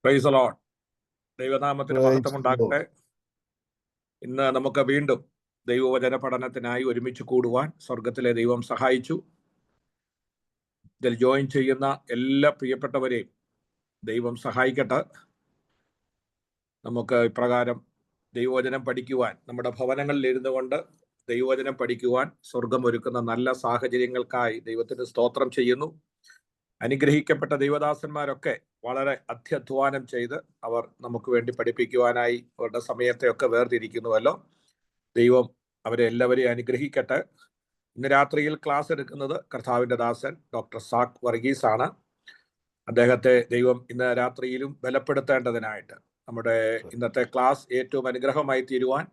Price the Lord. ദൈവനാമത്തിന് മഹത്വമുണ്ടാകട്ടെ. ഇന്ന് നമുക്ക് വീണ്ടും ദൈവവചന പഠനത്തിനായി ഒരുമിച്ച് കൂടുവാൻ സ്വർഗത്തിലെ ദൈവം സഹായിച്ചു. ഇതിൽ ജോയിൻ ചെയ്യുന്ന എല്ലാ പ്രിയപ്പെട്ടവരെയും ദൈവം സഹായിക്കട്ടെ. നമുക്ക് ഇപ്രകാരം ദൈവവചനം പഠിക്കുവാൻ, നമ്മുടെ ഭവനങ്ങളിൽ ഇരുന്നു കൊണ്ട് ദൈവവചനം പഠിക്കുവാൻ സ്വർഗം ഒരുക്കുന്ന നല്ല സാഹചര്യങ്ങൾക്കായി ദൈവത്തിന് സ്തോത്രം ചെയ്യുന്നു. അനുഗ്രഹിക്കപ്പെട്ട ദൈവദാസന്മാരൊക്കെ വളരെ അത്യധ്വാനം ചെയ്ത് അവർ നമുക്ക് വേണ്ടി പഠിപ്പിക്കുവാനായി അവരുടെ സമയത്തെയൊക്കെ വേർതിരിക്കുന്നുവല്ലോ. ദൈവം അവരെ എല്ലാവരെയും അനുഗ്രഹിക്കട്ടെ. ഇന്ന് രാത്രിയിൽ ക്ലാസ് എടുക്കുന്നത് കർത്താവിൻ്റെ ദാസൻ ഡോക്ടർ സാക് വർഗീസ് ആണ്. അദ്ദേഹത്തെ ദൈവം ഇന്ന് രാത്രിയിലും ബലപ്പെടുത്തേണ്ടതിനായിട്ട് നമ്മുടെ ഇന്നത്തെ ക്ലാസ് ഏറ്റവും അനുഗ്രഹമായി തീരുവാൻ,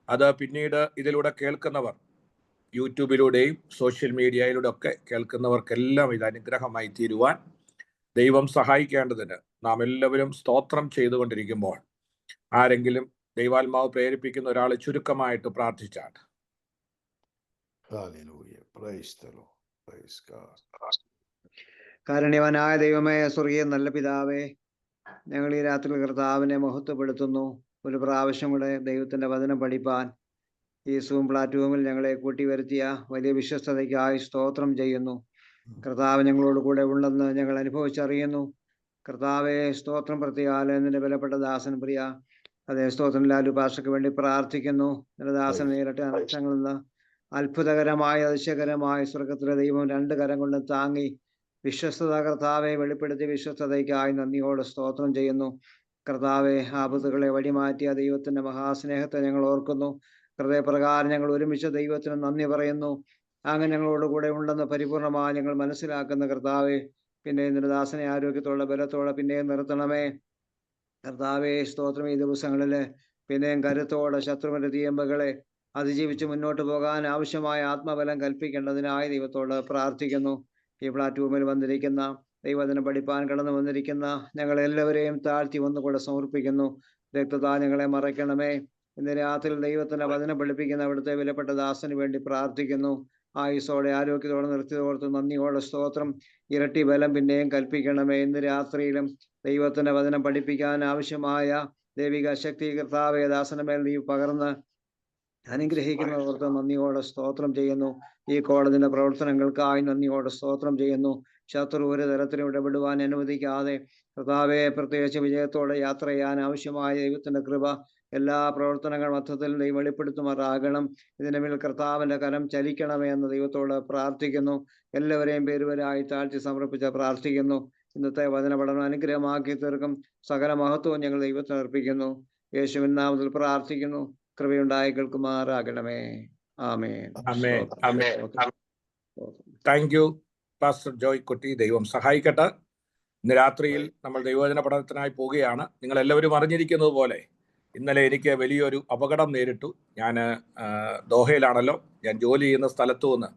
അത് പിന്നീട് ഇതിലൂടെ കേൾക്കുന്നവർ, യൂട്യൂബിലൂടെയും സോഷ്യൽ മീഡിയയിലൂടെ ഒക്കെ കേൾക്കുന്നവർക്കെല്ലാം ഇത് അനുഗ്രഹമായി തീരുവാൻ ദൈവം സഹായിക്കേണ്ടതിന് നാം എല്ലാവരും സ്തോത്രം ചെയ്തുകൊണ്ടിരിക്കുമ്പോൾ ആരെങ്കിലും ദൈവാത്മാവ് പ്രേരിപ്പിക്കുന്ന ഒരാൾ ചുരുക്കമായിട്ട് പ്രാർത്ഥിച്ചാണ്. കാരുണ്യവാനായ ദൈവമേ, സ്വർഗീയ നല്ല പിതാവേ, ഞങ്ങൾ ഈ രാത്രി കർത്താവിനെ മഹത്വപ്പെടുത്തുന്നു. ഒരു പ്രാവശ്യം കൂടെ ദൈവത്തിന്റെ വചനം പഠിപ്പാൻ ഈ സൂം പ്ലാറ്റ്ഫോമിൽ ഞങ്ങളെ കൂട്ടി വരുത്തിയ വലിയ വിശ്വസ്തതയ്ക്കായി സ്തോത്രം ചെയ്യുന്നു. കർത്താവ് ഞങ്ങളോട് കൂടെ ഉണ്ടെന്ന് ഞങ്ങൾ അനുഭവിച്ചറിയുന്നു. കർത്താവെ സ്തോത്രം പ്രതികാലം നിന്റെ വിലപ്പെട്ട ദാസൻ പ്രിയ അതേ സ്തോത്രം ലാലു പാഷയ്ക്ക് വേണ്ടി പ്രാർത്ഥിക്കുന്നു. നിന്റെ ദാസൻ നേരിട്ട അനർത്ഥങ്ങളിൽ നിന്ന് അത്ഭുതകരമായ അതിശയകരമായ സ്വർഗത്തിലെ ദൈവം രണ്ട് കരം കൊണ്ട് താങ്ങി വിശ്വസ്തത കർത്താവെ വെളിപ്പെടുത്തിയ വിശ്വസ്തതയ്ക്കായി നന്ദിയോട് സ്തോത്രം ചെയ്യുന്നു. കർത്താവെ ആപത്തുകളെ വഴിമാറ്റിയ ദൈവത്തിന്റെ മഹാസ്നേഹത്തെ ഞങ്ങൾ ഓർക്കുന്നു. ഹൃദയപ്രകാരം ഞങ്ങൾ ഒരുമിച്ച് ദൈവത്തിന് നന്ദി പറയുന്നു. അങ്ങനെ ഞങ്ങളോട് കൂടെ ഉണ്ടെന്ന് പരിപൂർണമായി ഞങ്ങൾ മനസ്സിലാക്കുന്ന കർത്താവെ, പിന്നെ നിന്റെ ദാസനെ ആരോഗ്യത്തോടെ ബലത്തോടെ പിന്നെയും നിർത്തണമേ. കർത്താവെ സ്തോത്രം, ഈ ദിവസങ്ങളില് പിന്നെയും കരുത്തോടെ ശത്രുവിന്റെ തീയമ്പകളെ അതിജീവിച്ച് മുന്നോട്ട് പോകാൻ ആവശ്യമായ ആത്മബലം കൽപ്പിക്കേണ്ടതിനായി ദൈവത്തോട് പ്രാർത്ഥിക്കുന്നു. ഈ പ്ലാറ്റ്ഫോമിൽ വന്നിരിക്കുന്ന ദൈവവചനം പഠിപ്പാൻ കടന്നു വന്നിരിക്കുന്ന ഞങ്ങളെല്ലാവരെയും താഴ്ത്തി ഒന്നുകൂടെ സമർപ്പിക്കുന്നു. രക്തത്താ ഞങ്ങളെ മറയ്ക്കണമേ. ഇന്ന് രാത്രി ദൈവത്തിന്റെ വചനം പഠിപ്പിക്കുന്ന അവിടുത്തെ വിലപ്പെട്ട ദാസന് വേണ്ടി പ്രാർത്ഥിക്കുന്നു. ആയുസോടെ ആരോഗ്യത്തോടെ നിർത്തിയോർത്ത് നന്ദിയോടെ സ്തോത്രം. ഇരട്ടി ബലം പിന്നെയും കൽപ്പിക്കണമേ. ഇന്ന് രാത്രിയിലും ദൈവത്തിന്റെ വചനം പഠിപ്പിക്കാൻ ആവശ്യമായ ദൈവിക ശക്തി കർത്താവേ ദാസന മേൽ നീ പകർന്ന് അനുഗ്രഹിക്കുന്നവർക്ക് നന്ദിയോടെ സ്തോത്രം ചെയ്യുന്നു. ഈ കോളേജിന്റെ പ്രവർത്തനങ്ങൾക്കായി നന്ദിയോടെ സ്തോത്രം ചെയ്യുന്നു. ശത്രു ഒരു തരത്തിലും ഇടപെടുവാൻ അനുവദിക്കാതെ കർത്താവെ പ്രത്യേകിച്ച് വിജയത്തോടെ യാത്ര ചെയ്യാൻ ആവശ്യമായ ദൈവത്തിന്റെ കൃപ എല്ലാ പ്രവർത്തനങ്ങൾ മൊത്തത്തിൽ ദൈവം വെളിപ്പെടുത്തുമാറാകണം. ഇതിന്റെ മേൽ കർത്താവിന്റെ കരം ചലിക്കണമേ എന്ന് ദൈവത്തോട് പ്രാർത്ഥിക്കുന്നു. എല്ലാവരെയും പേരുവരായി താഴ്ത്തി സമർപ്പിച്ച് പ്രാർത്ഥിക്കുന്നു. ഇന്നത്തെ വചന പഠനം അനുഗ്രഹമാക്കി തീർക്കും. സകല മഹത്വവും ഞങ്ങൾ ദൈവത്തിന് അർപ്പിക്കുന്നു. യേശുവിൻ നാമത്തിൽ പ്രാർത്ഥിക്കുന്നു. കൃപയുണ്ടായി കേൾക്കുമാറാകണമേ. ആമേൻ. താങ്ക് യു പാസ്റ്റർ ജോയ് കുട്ടി. ദൈവം സഹായിക്കട്ടെ. ഇന്ന് രാത്രിയിൽ നമ്മൾ ദൈവവചന പഠനത്തിനായി പോവുകയാണ്. നിങ്ങൾ എല്ലാവരും അറിഞ്ഞിരിക്കുന്നത് പോലെ ഇന്നലെ എനിക്ക് വലിയൊരു അപകടം നേരിട്ടു. ഞാൻ ദോഹയിലാണല്ലോ, ഞാൻ ജോലി ചെയ്യുന്ന സ്ഥലത്തു നിന്ന്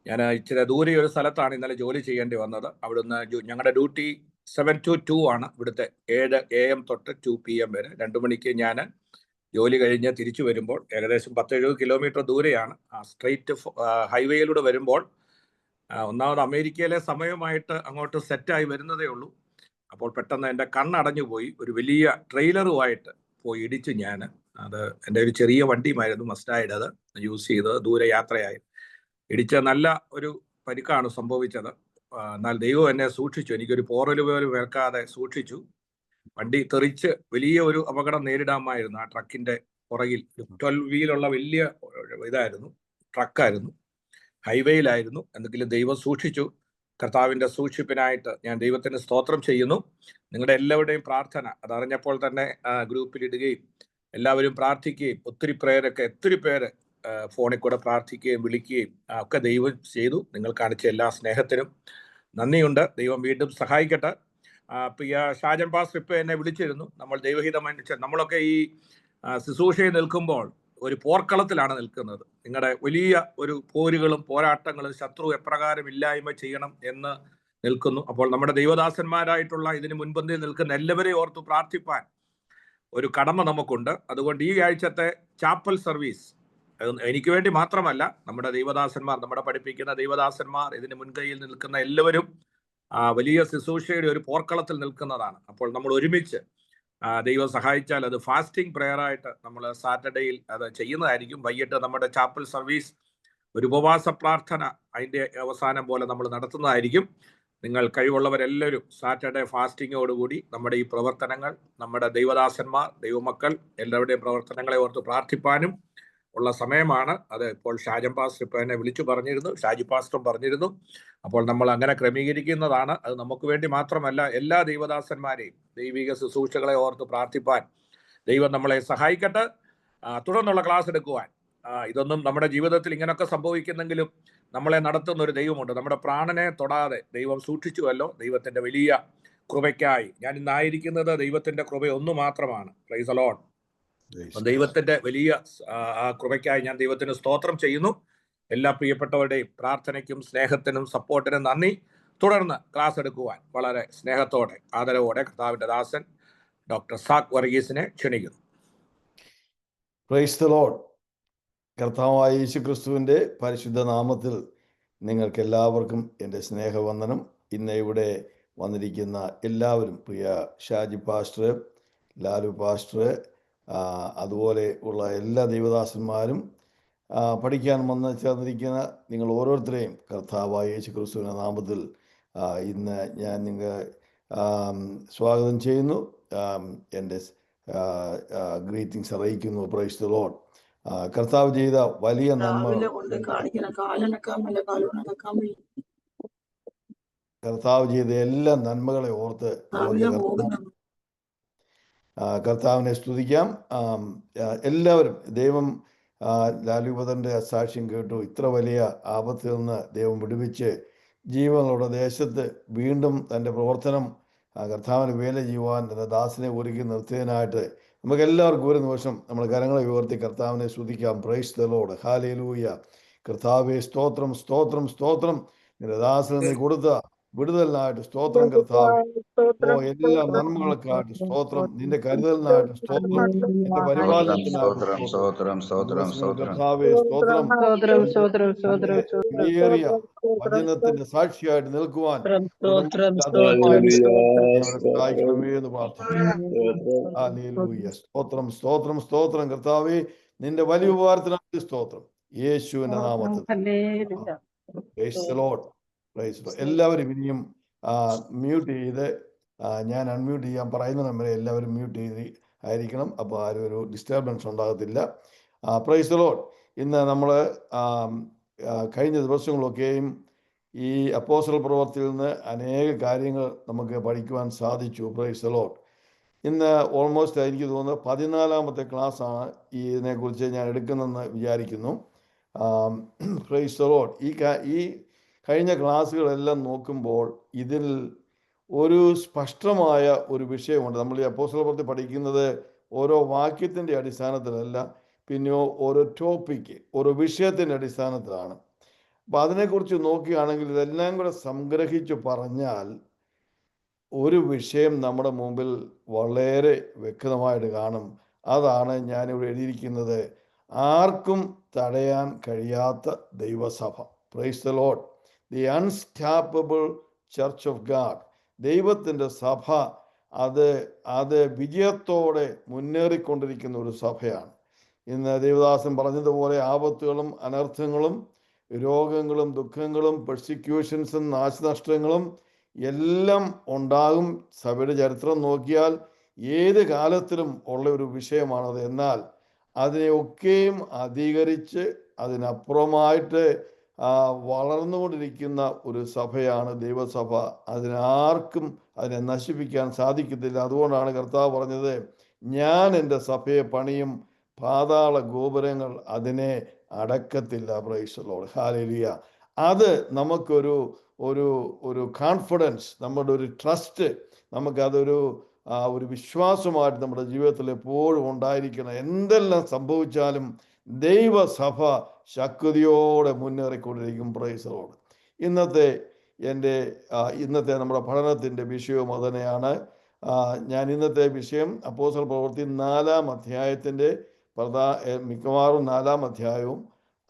ഞാൻ ഇച്ചിരി ദൂരെ ഒരു സ്ഥലത്താണ് ഇന്നലെ ജോലി ചെയ്യേണ്ടി വന്നത്. അവിടുന്ന് ഞങ്ങളുടെ ഡ്യൂട്ടി 7 to 2 ആണ്. ഇവിടുത്തെ 7 AM തൊട്ട് 2 PM വരെ. 2 മണിക്ക് ഞാൻ ജോലി കഴിഞ്ഞ് തിരിച്ചു വരുമ്പോൾ ഏകദേശം 10-70 കിലോമീറ്റർ ദൂരെയാണ്. ആ സ്ട്രെയിറ്റ് ഹൈവേയിലൂടെ വരുമ്പോൾ ഒന്നാമത് അമേരിക്കയിലെ സമയമായിട്ട് അങ്ങോട്ട് സെറ്റായി വരുന്നതേ ഉള്ളൂ. അപ്പോൾ പെട്ടെന്ന് എൻ്റെ കണ്ണടഞ്ഞു പോയി. ഒരു വലിയ ട്രെയിലറുമായിട്ട് പോയി ഇടിച്ചു ഞാൻ. അത് എൻ്റെ ഒരു ചെറിയ വണ്ടിയുമായിരുന്നു, മസ്റ്റായിട്ട് അത് യൂസ് ചെയ്തത്. ദൂരെ യാത്രയായി ഇടിച്ച നല്ല ഒരു പരിക്കാണ് സംഭവിച്ചത്. എന്നാൽ ദൈവം എന്നെ സൂക്ഷിച്ചു. എനിക്കൊരു പോറൽ പോലും ഏൽക്കാതെ സൂക്ഷിച്ചു. വണ്ടി തെറിച്ച് വലിയ ഒരു അപകടം നേരിടാമായിരുന്നു. ആ ട്രക്കിന്റെ പുറകിൽ 12 വീലുള്ള വലിയ ഇതായിരുന്നു, ട്രക്കായിരുന്നു, ഹൈവേയിലായിരുന്നു. എന്തെങ്കിലും ദൈവം സൂക്ഷിച്ചു. കർത്താവിന്റെ സൂക്ഷിപ്പിനായിട്ട് ഞാൻ ദൈവത്തിന് സ്തോത്രം ചെയ്യുന്നു. നിങ്ങളുടെ എല്ലാവരുടെയും പ്രാർത്ഥന അതറിഞ്ഞപ്പോൾ തന്നെ ഗ്രൂപ്പിൽ ഇടുകയും എല്ലാവരും പ്രാർത്ഥിക്കുകയും ഒത്തിരി പേര് ഫോണിൽ കൂടെ പ്രാർത്ഥിക്കുകയും വിളിക്കുകയും ഒക്കെ ദൈവം ചെയ്തു. നിങ്ങൾ കാണിച്ച എല്ലാ സ്നേഹത്തിനും നന്ദിയുണ്ട്. ദൈവം വീണ്ടും സഹായിക്കട്ടെ. പ്രിയ ഷാജൻ പാസ്റ്റർ ഇപ്പം എന്നെ വിളിച്ചിരുന്നു. നമ്മൾ ദൈവഹിതമനുസരിച്ച് നമ്മളൊക്കെ ഈ ശുശ്രൂഷയിൽ നിൽക്കുമ്പോൾ ഒരു പോർക്കളത്തിലാണ് നിൽക്കുന്നത്. നിങ്ങളുടെ വലിയ ഒരു പോരുകളും പോരാട്ടങ്ങളും ശത്രു എപ്രകാരം ഇല്ലായ്മ ചെയ്യണം എന്ന് നിൽക്കുന്നു. അപ്പോൾ നമ്മുടെ ദൈവദാസന്മാരായിട്ടുള്ള ഇതിന് മുൻപന്തിയിൽ നിൽക്കുന്ന എല്ലാവരെയും ഓർത്ത് പ്രാർത്ഥിപ്പാൻ ഒരു കടമ നമുക്കുണ്ട്. അതുകൊണ്ട് ഈ ആഴ്ചത്തെ ചാപ്പൽ സർവീസ് എനിക്ക് വേണ്ടി മാത്രമല്ല, നമ്മുടെ ദൈവദാസന്മാർ, നമ്മുടെ പഠിപ്പിക്കുന്ന ദൈവദാസന്മാർ, ഇതിന് മുൻകൈയിൽ നിൽക്കുന്ന എല്ലാവരും വലിയ ശുശ്രൂഷയുടെ ഒരു പോർക്കളത്തിൽ നിൽക്കുന്നതാണ്. അപ്പോൾ നമ്മൾ ഒരുമിച്ച് ദൈവം സഹായിച്ചാൽ അത് ഫാസ്റ്റിംഗ് പ്രെയറായിട്ട് നമ്മൾ സാറ്റർഡേയിൽ അത് ചെയ്യുന്നതായിരിക്കും. വൈകിട്ട് നമ്മുടെ ചാപ്പൽ സർവീസ് ഒരു ഉപവാസ പ്രാർത്ഥന അതിൻ്റെ അവസാനം പോലെ നമ്മൾ നടത്തുന്നതായിരിക്കും. നിങ്ങൾ കഴിവുള്ളവരെല്ലാവരും സാറ്റർഡേ ഫാസ്റ്റിങ്ങോടുകൂടി നമ്മുടെ ഈ പ്രവർത്തനങ്ങൾ, നമ്മുടെ ദൈവദാസന്മാർ, ദൈവമക്കൾ എല്ലാവരുടെയും പ്രവർത്തനങ്ങളെ ഓർത്ത് പ്രാർത്ഥിപ്പാനും ഉള്ള സമയമാണ്. അത് ഇപ്പോൾ ഷാജൻ പാസ്റ്റർ ഇപ്പോൾ എന്നെ വിളിച്ചു പറഞ്ഞിരുന്നു, ഷാജി പാസ്റ്ററും പറഞ്ഞിരുന്നു. അപ്പോൾ നമ്മൾ അങ്ങനെ ക്രമീകരിക്കുന്നതാണ്. അത് നമുക്ക് വേണ്ടി മാത്രമല്ല, എല്ലാ ദൈവദാസന്മാരെയും ദൈവിക ശുശ്രൂഷകളെ ഓർത്ത് പ്രാർത്ഥിപ്പാൻ ദൈവം നമ്മളെ സഹായിക്കട്ടെ. തുടർന്നുള്ള ക്ലാസ് എടുക്കുവാൻ ഇതൊന്നും നമ്മുടെ ജീവിതത്തിൽ ഇങ്ങനെയൊക്കെ സംഭവിക്കുന്നെങ്കിലും നമ്മളെ നടത്തുന്ന ഒരു ദൈവമുണ്ട്. നമ്മുടെ പ്രാണനെ തൊടാതെ ദൈവം സൂക്ഷിച്ചുവല്ലോ. ദൈവത്തിന്റെ വലിയ കൃപയ്ക്കായി ഞാൻ ഇന്നായിരിക്കുന്നത് ദൈവത്തിന്റെ കൃപ ഒന്നു മാത്രമാണ്. Price the Lord. ദൈവത്തിന്റെ വലിയ കൃപയ്ക്കായി ഞാൻ ദൈവത്തിന് സ്തോത്രം ചെയ്യുന്നു. എല്ലാ പ്രിയപ്പെട്ടവരുടെയും പ്രാർത്ഥനയ്ക്കും സ്നേഹത്തിനും സപ്പോർട്ടിനും നന്ദി. തുടർന്ന് ക്ലാസ് എടുക്കുവാൻ വളരെ സ്നേഹത്തോടെ ആദരവോടെ കർത്താവിന്റെ ദാസൻ ഡോക്ടർ സാക് വർഗീസിനെ ക്ഷണിക്കുന്നു. Price the Lord. കർത്താവായ യേശുക്രിസ്തുവിൻ്റെ പരിശുദ്ധ നാമത്തിൽ നിങ്ങൾക്ക് എല്ലാവർക്കും എൻ്റെ സ്നേഹവന്ദനം. ഇന്ന് ഇവിടെ വന്നിരിക്കുന്ന എല്ലാവരും, പ്രിയ ഷാജി പാസ്റ്റർ, ലാലു പാസ്റ്റർ, അതുപോലെ ഉള്ള എല്ലാ ദൈവദാസന്മാരും, പഠിക്കാൻ വന്ന് ചേർന്നിരിക്കുന്ന നിങ്ങൾ ഓരോരുത്തരെയും കർത്താവായ യേശുക്രിസ്തുവിൻ്റെ നാമത്തിൽ ഇന്ന് ഞാൻ നിങ്ങൾ സ്വാഗതം ചെയ്യുന്നു. എൻ്റെ ഗ്രീറ്റിംഗ്സ് അറിയിക്കുന്നു. Price the Lord. കർത്താവ് ചെയ്ത വലിയ നന്മകൾ, കർത്താവ് ചെയ്ത എല്ലാ നന്മകളെ ഓർത്ത് കർത്താവിനെ സ്തുതിക്കാം. എല്ലാവരും ദൈവം ലാലുപതന്റെ സാക്ഷ്യം കേട്ടു. ഇത്ര വലിയ ആപത്തിൽ നിന്ന് ദൈവം വിടുവിച്ച് ജീവനുള്ള ദേശത്ത് വീണ്ടും തൻ്റെ പ്രവർത്തനം കർത്താവിന് വേല ചെയ്യുവാൻ തന്റെ ദാസനെ ഒരുക്കി നിർത്തിയതിനായിട്ട് നമുക്ക് എല്ലാവർക്കും ഒരു നിമിഷം നമ്മുടെ കരങ്ങളെ ഉയർത്തി കർത്താവിനെ സ്തുതിക്കാം. Price the Lord. ഹല്ലേലൂയ. കർത്താവേ സ്തോത്രം, സ്തോത്രം, സ്തോത്രം. നിന്റെ ദാസന് നീ കൊടുത്ത വിടുതലിനായിട്ട് സ്തോത്രം കർത്താവേ. എല്ലാ നന്മകൾക്കായിട്ട് സ്തോത്രം, നിന്റെ കരുതലിനായിട്ട് സ്തോത്രം, നിന്റെ പരിപാലനത്തിനായിട്ട് കർത്താവേ സ്തോത്രം. വിലയേറിയ വചനത്തിന്റെ സാക്ഷിയായിട്ട് നിൽക്കുവാൻ സഹായിക്കണമേ എന്ന് പ്രാർത്ഥിക്കുന്നു. ഹല്ലേലൂയ. സ്തോത്രം, സ്തോത്രം, സ്തോത്രം കർത്താവേ. നിന്റെ വലിയ ഉപകാരത്തിനായിട്ട് സ്തോത്രം യേശുവിന്റെ നാമത്തിൽ. Price the Lord. Price the Lord. എല്ലാവരും ഇനിയും മ്യൂട്ട് ചെയ്ത്, ഞാൻ അൺമ്യൂട്ട് ചെയ്യാൻ പറയുന്ന നമ്പറെ എല്ലാവരും മ്യൂട്ട് ചെയ്ത് ആയിരിക്കണം. അപ്പോൾ ആരും ഒരു ഡിസ്റ്റർബൻസ് ഉണ്ടാകത്തില്ല. Price the Lord. ഇന്ന് നമ്മൾ കഴിഞ്ഞ ദിവസങ്ങളൊക്കെയും ഈ അപ്പോസ്തല പ്രവൃത്തിയിൽ നിന്ന് അനേക കാര്യങ്ങൾ നമുക്ക് പഠിക്കുവാൻ സാധിച്ചു. Price the Lord. ഇന്ന് ഓൾമോസ്റ്റ് എനിക്ക് തോന്നുന്നത് 14ാമത്തെ ക്ലാസ്സാണ് ഇതിനെക്കുറിച്ച് ഞാൻ എടുക്കുന്നതെന്ന് വിചാരിക്കുന്നു. Price the Lord. ഈ കഴിഞ്ഞ ക്ലാസ്സുകളെല്ലാം നോക്കുമ്പോൾ ഇതിൽ ഒരു സ്പഷ്ടമായ ഒരു വിഷയമുണ്ട്. നമ്മൾ ഈ അപ്പോസ്തല പ്രവൃത്തി പഠിക്കുന്നത് ഓരോ വാക്യത്തിൻ്റെ അടിസ്ഥാനത്തിലല്ല, പിന്നെയോ ഓരോ ടോപ്പിക്ക്, ഓരോ വിഷയത്തിൻ്റെ അടിസ്ഥാനത്തിലാണ്. അപ്പം അതിനെക്കുറിച്ച് നോക്കുകയാണെങ്കിൽ ഇതെല്ലാം കൂടെ സംഗ്രഹിച്ച് പറഞ്ഞാൽ ഒരു വിഷയം നമ്മുടെ മുമ്പിൽ വളരെ വ്യക്തമായിട്ട് കാണും. അതാണ് ഞാനിവിടെ എഴുതിയിരിക്കുന്നത്, ആർക്കും തടയാൻ കഴിയാത്ത ദൈവസഭ. Praise the Lord. The unstoppable church of God. ദൈവത്തിൻ്റെ സഭ അത് വിജയത്തോടെ മുന്നേറിക്കൊണ്ടിരിക്കുന്ന ഒരു സഭയാണ്. ഇന്ന് ദേവദാസൻ പറഞ്ഞതുപോലെ ആപത്തുകളും അനർത്ഥങ്ങളും രോഗങ്ങളും ദുഃഖങ്ങളും പെർസിക്യൂഷൻസും നാശനഷ്ടങ്ങളും എല്ലാം ഉണ്ടാകും. സഭയുടെ ചരിത്രം നോക്കിയാൽ ഏത് കാലത്തിലും ഉള്ള ഒരു വിഷയമാണത്. എന്നാൽ അതിനെയൊക്കെയും അധികരിച്ച് അതിനപ്പുറമായിട്ട് വളർന്നുകൊണ്ടിരിക്കുന്ന ഒരു സഭയാണ് ദൈവസഭ. അതിനാർക്കും അതിനെ നശിപ്പിക്കാൻ സാധിക്കത്തില്ല. അതുകൊണ്ടാണ് കർത്താവ് പറഞ്ഞത്, ഞാൻ എൻ്റെ സഭയെ പണിയും, പാതാള ഗോപുരങ്ങൾ അതിനെ അടക്കത്തില്ല. Praise the Lord. ഹല്ലേലൂയ. അത് നമുക്കൊരു ഒരു കോൺഫിഡൻസ്, നമ്മുടെ ഒരു ട്രസ്റ്റ്, നമുക്കതൊരു ഒരു വിശ്വാസമായിട്ട് നമ്മുടെ ജീവിതത്തിൽ എപ്പോഴും ഉണ്ടായിരിക്കണം. എന്തെല്ലാം സംഭവിച്ചാലും ദൈവസഭ ശക്തിയോടെ മുന്നേറിക്കൊണ്ടിരിക്കും. Price the Lord. ഇന്നത്തെ നമ്മുടെ പഠനത്തിൻ്റെ വിഷയവും അതുതന്നെയാണ്. ഞാൻ ഇന്നത്തെ വിഷയം അപ്പോസ്തല പ്രവൃത്തി 4-ാം അധ്യായത്തിൻ്റെ മിക്കവാറും 4-ാം അധ്യായവും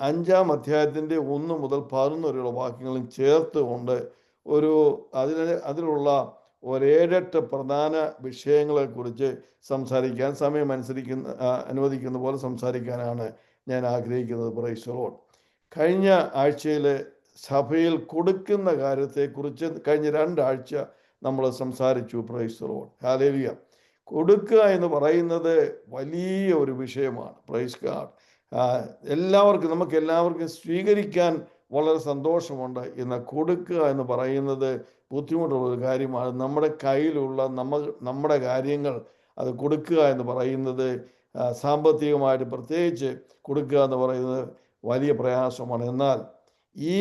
5-ാം അധ്യായത്തിൻ്റെ 1 മുതൽ 11 വരെയുള്ള വാക്യങ്ങളും ചേർത്തുകൊണ്ട് അതിലുള്ള ഒരേഴെട്ട് പ്രധാന വിഷയങ്ങളെക്കുറിച്ച് സംസാരിക്കാൻ സമയം അനുവദിക്കുന്ന പോലെ സംസാരിക്കാനാണ് ഞാൻ ആഗ്രഹിക്കുന്നത്. Price the Lord. കഴിഞ്ഞ ആഴ്ചയിൽ സഭയിൽ കൊടുക്കുന്ന കാര്യത്തെക്കുറിച്ച് കഴിഞ്ഞ 2 ആഴ്ച നമ്മൾ സംസാരിച്ചു. Price the Lord. ഹല്ലേലൂയ. കൊടുക്കുക എന്ന് പറയുന്നത് വലിയ ഒരു വിഷയമാണ്. Praise God. നമുക്ക് എല്ലാവർക്കും സ്വീകരിക്കാൻ വളരെ സന്തോഷമുണ്ട്. എന്നാൽ കൊടുക്കുക എന്ന് പറയുന്നത് ബുദ്ധിമുട്ടുള്ള ഒരു കാര്യമാണ്. നമ്മുടെ കയ്യിലുള്ള നമ്മുടെ കാര്യങ്ങൾ അത് കൊടുക്കുക എന്ന് പറയുന്നത് സാമ്പത്തികമായിട്ട് പ്രത്യേകിച്ച് കൊടുക്കുക എന്ന് പറയുന്നത് വലിയ പ്രയാസമാണ്. എന്നാൽ ഈ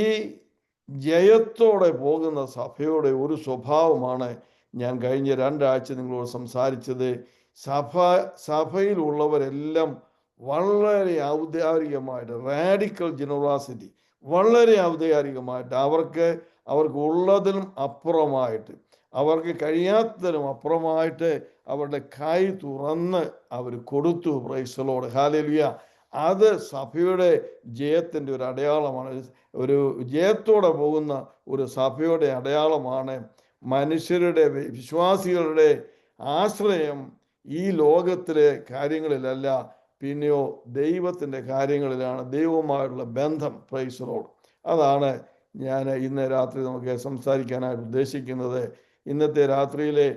ജയത്തോടെ പോകുന്ന സഭയുടെ ഒരു സ്വഭാവമാണ് ഞാൻ കഴിഞ്ഞ 2 ആഴ്ച നിങ്ങളോട് സംസാരിച്ചത്. സഭയിലുള്ളവരെല്ലാം വളരെ ഔദാരികമായിട്ട്, റാഡിക്കൽ ജനറോസിറ്റി, വളരെ ഔദാരികമായിട്ട് അവർക്ക് ഉള്ളതിനും അപ്പുറമായിട്ട്, അവർക്ക് കഴിയാത്തതിനും അപ്പുറമായിട്ട് അവരുടെ കൈ തുറന്ന് അവർ കൊടുത്തു. Price the Lord. ഹല്ലേലൂയ. അത് സഭയുടെ ജയത്തിൻ്റെ ഒരു അടയാളമാണ്. ഒരു ജയത്തോടെ പോകുന്ന ഒരു സഭയുടെ അടയാളമാണ്. മനുഷ്യരുടെ, വിശ്വാസികളുടെ ആശ്രയം ഈ ലോകത്തിലെ കാര്യങ്ങളിലല്ല, പിന്നെയോ ദൈവത്തിൻ്റെ കാര്യങ്ങളിലാണ്, ദൈവവുമായുള്ള ബന്ധം. Price the Lord. അതാണ് ഞാൻ ഇന്ന് രാത്രി നമുക്ക് സംസാരിക്കാനായിട്ട് ഉദ്ദേശിക്കുന്നത്. ഇന്നത്തെ രാത്രിയിലെ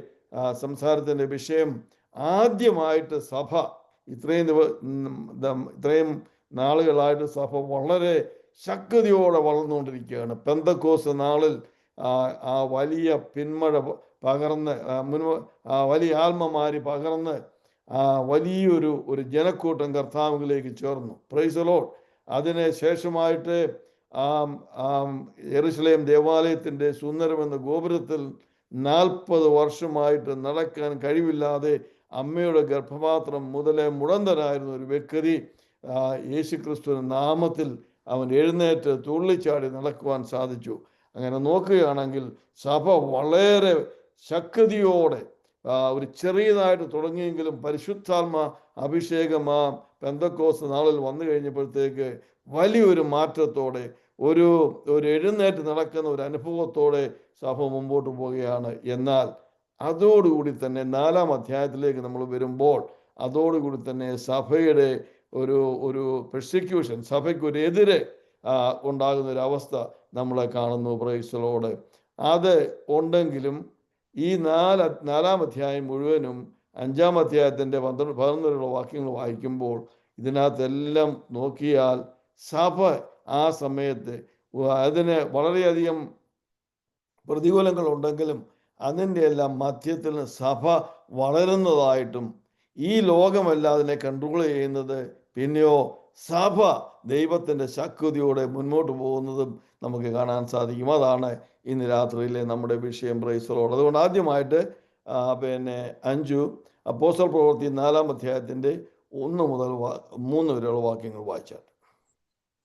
സംസാരത്തിൻ്റെ വിഷയം, ആദ്യമായിട്ട് സഭ ഇത്രയും നാളുകളായിട്ട് സഭ വളരെ ശക്തിയോടെ വളർന്നുകൊണ്ടിരിക്കുകയാണ്. പെന്തക്കോസ്ത് നാളിൽ ആ വലിയ പിന്മഴ പകർന്ന്, വലിയ ആത്മമാരി പകർന്ന് വലിയൊരു ജനക്കൂട്ടം കർത്താവിലേക്ക് ചേർന്നു. Price the Lord. അതിന് ശേഷമായിട്ട് യെരുശലേം ദേവാലയത്തിൻ്റെ സുന്ദരമെന്ന ഗോപുരത്തിൽ 40 വർഷമായിട്ട് നടക്കാൻ കഴിവില്ലാതെ അമ്മയുടെ ഗർഭപാത്രം മുതലേ മുടന്തനായിരുന്ന ഒരു വ്യക്തി യേശുക്രിസ്തുവിന്റെ നാമത്തിൽ അവൻ എഴുന്നേറ്റ് തുള്ളിച്ചാടി നടക്കുവാൻ സാധിച്ചു. അങ്ങനെ നോക്കുകയാണെങ്കിൽ സഭ വളരെ ശക്തിയോടെ ഒരു ചെറിയതായിട്ട് തുടങ്ങിയെങ്കിലും പരിശുദ്ധാത്മ അഭിഷേകം പെന്തക്കോസ്ത് നാളിൽ വന്നു കഴിഞ്ഞപ്പോഴത്തേക്ക് വലിയൊരു മാറ്റത്തോടെ, ഒരു എഴുന്നേറ്റ് നടക്കുന്ന ഒരു അനുഭവത്തോടെ സഭ മുമ്പോട്ട് പോവുകയാണ്. എന്നാൽ അതോടുകൂടി തന്നെ 4-ാം അധ്യായത്തിലേക്ക് നമ്മൾ വരുമ്പോൾ അതോടുകൂടി തന്നെ സഭയുടെ ഒരു പെർസിക്യൂഷൻ, സഭയ്ക്കൊരു എതിരെ ഉണ്ടാകുന്ന ഒരു അവസ്ഥ നമ്മളെ കാണുന്നു. Price the Lord. അത് ഉണ്ടെങ്കിലും ഈ 4-ാം അധ്യായം മുഴുവനും 5-ാം അധ്യായത്തിൻ്റെ 11 വാക്യങ്ങൾ വായിക്കുമ്പോൾ ഇതിനകത്തെല്ലാം നോക്കിയാൽ സഭ ആ സമയത്ത് അതിന് വളരെയധികം പ്രതികൂലങ്ങൾ ഉണ്ടെങ്കിലും അതിൻ്റെ എല്ലാം മധ്യത്തിൽ സഭ വളരുന്നതായിട്ടും, ഈ ലോകമല്ല അതിനെ കൺട്രോൾ ചെയ്യുന്നത്, പിന്നെയോ സഭ ദൈവത്തിൻ്റെ ശക്തിയോടെ മുന്നോട്ട് പോകുന്നതും നമുക്ക് കാണാൻ സാധിക്കും. അതാണ് ഇന്ന് രാത്രിയിലെ നമ്മുടെ വിഷയം. Praise the Lord. അതുകൊണ്ട് ആദ്യമായിട്ട് അഞ്ചു അപ്പോസ്തല പ്രവൃത്തി 4-ാം അധ്യായത്തിൻ്റെ 1 മുതൽ 3 വരെയുള്ള വാക്യങ്ങൾ വായിച്ചാൽ.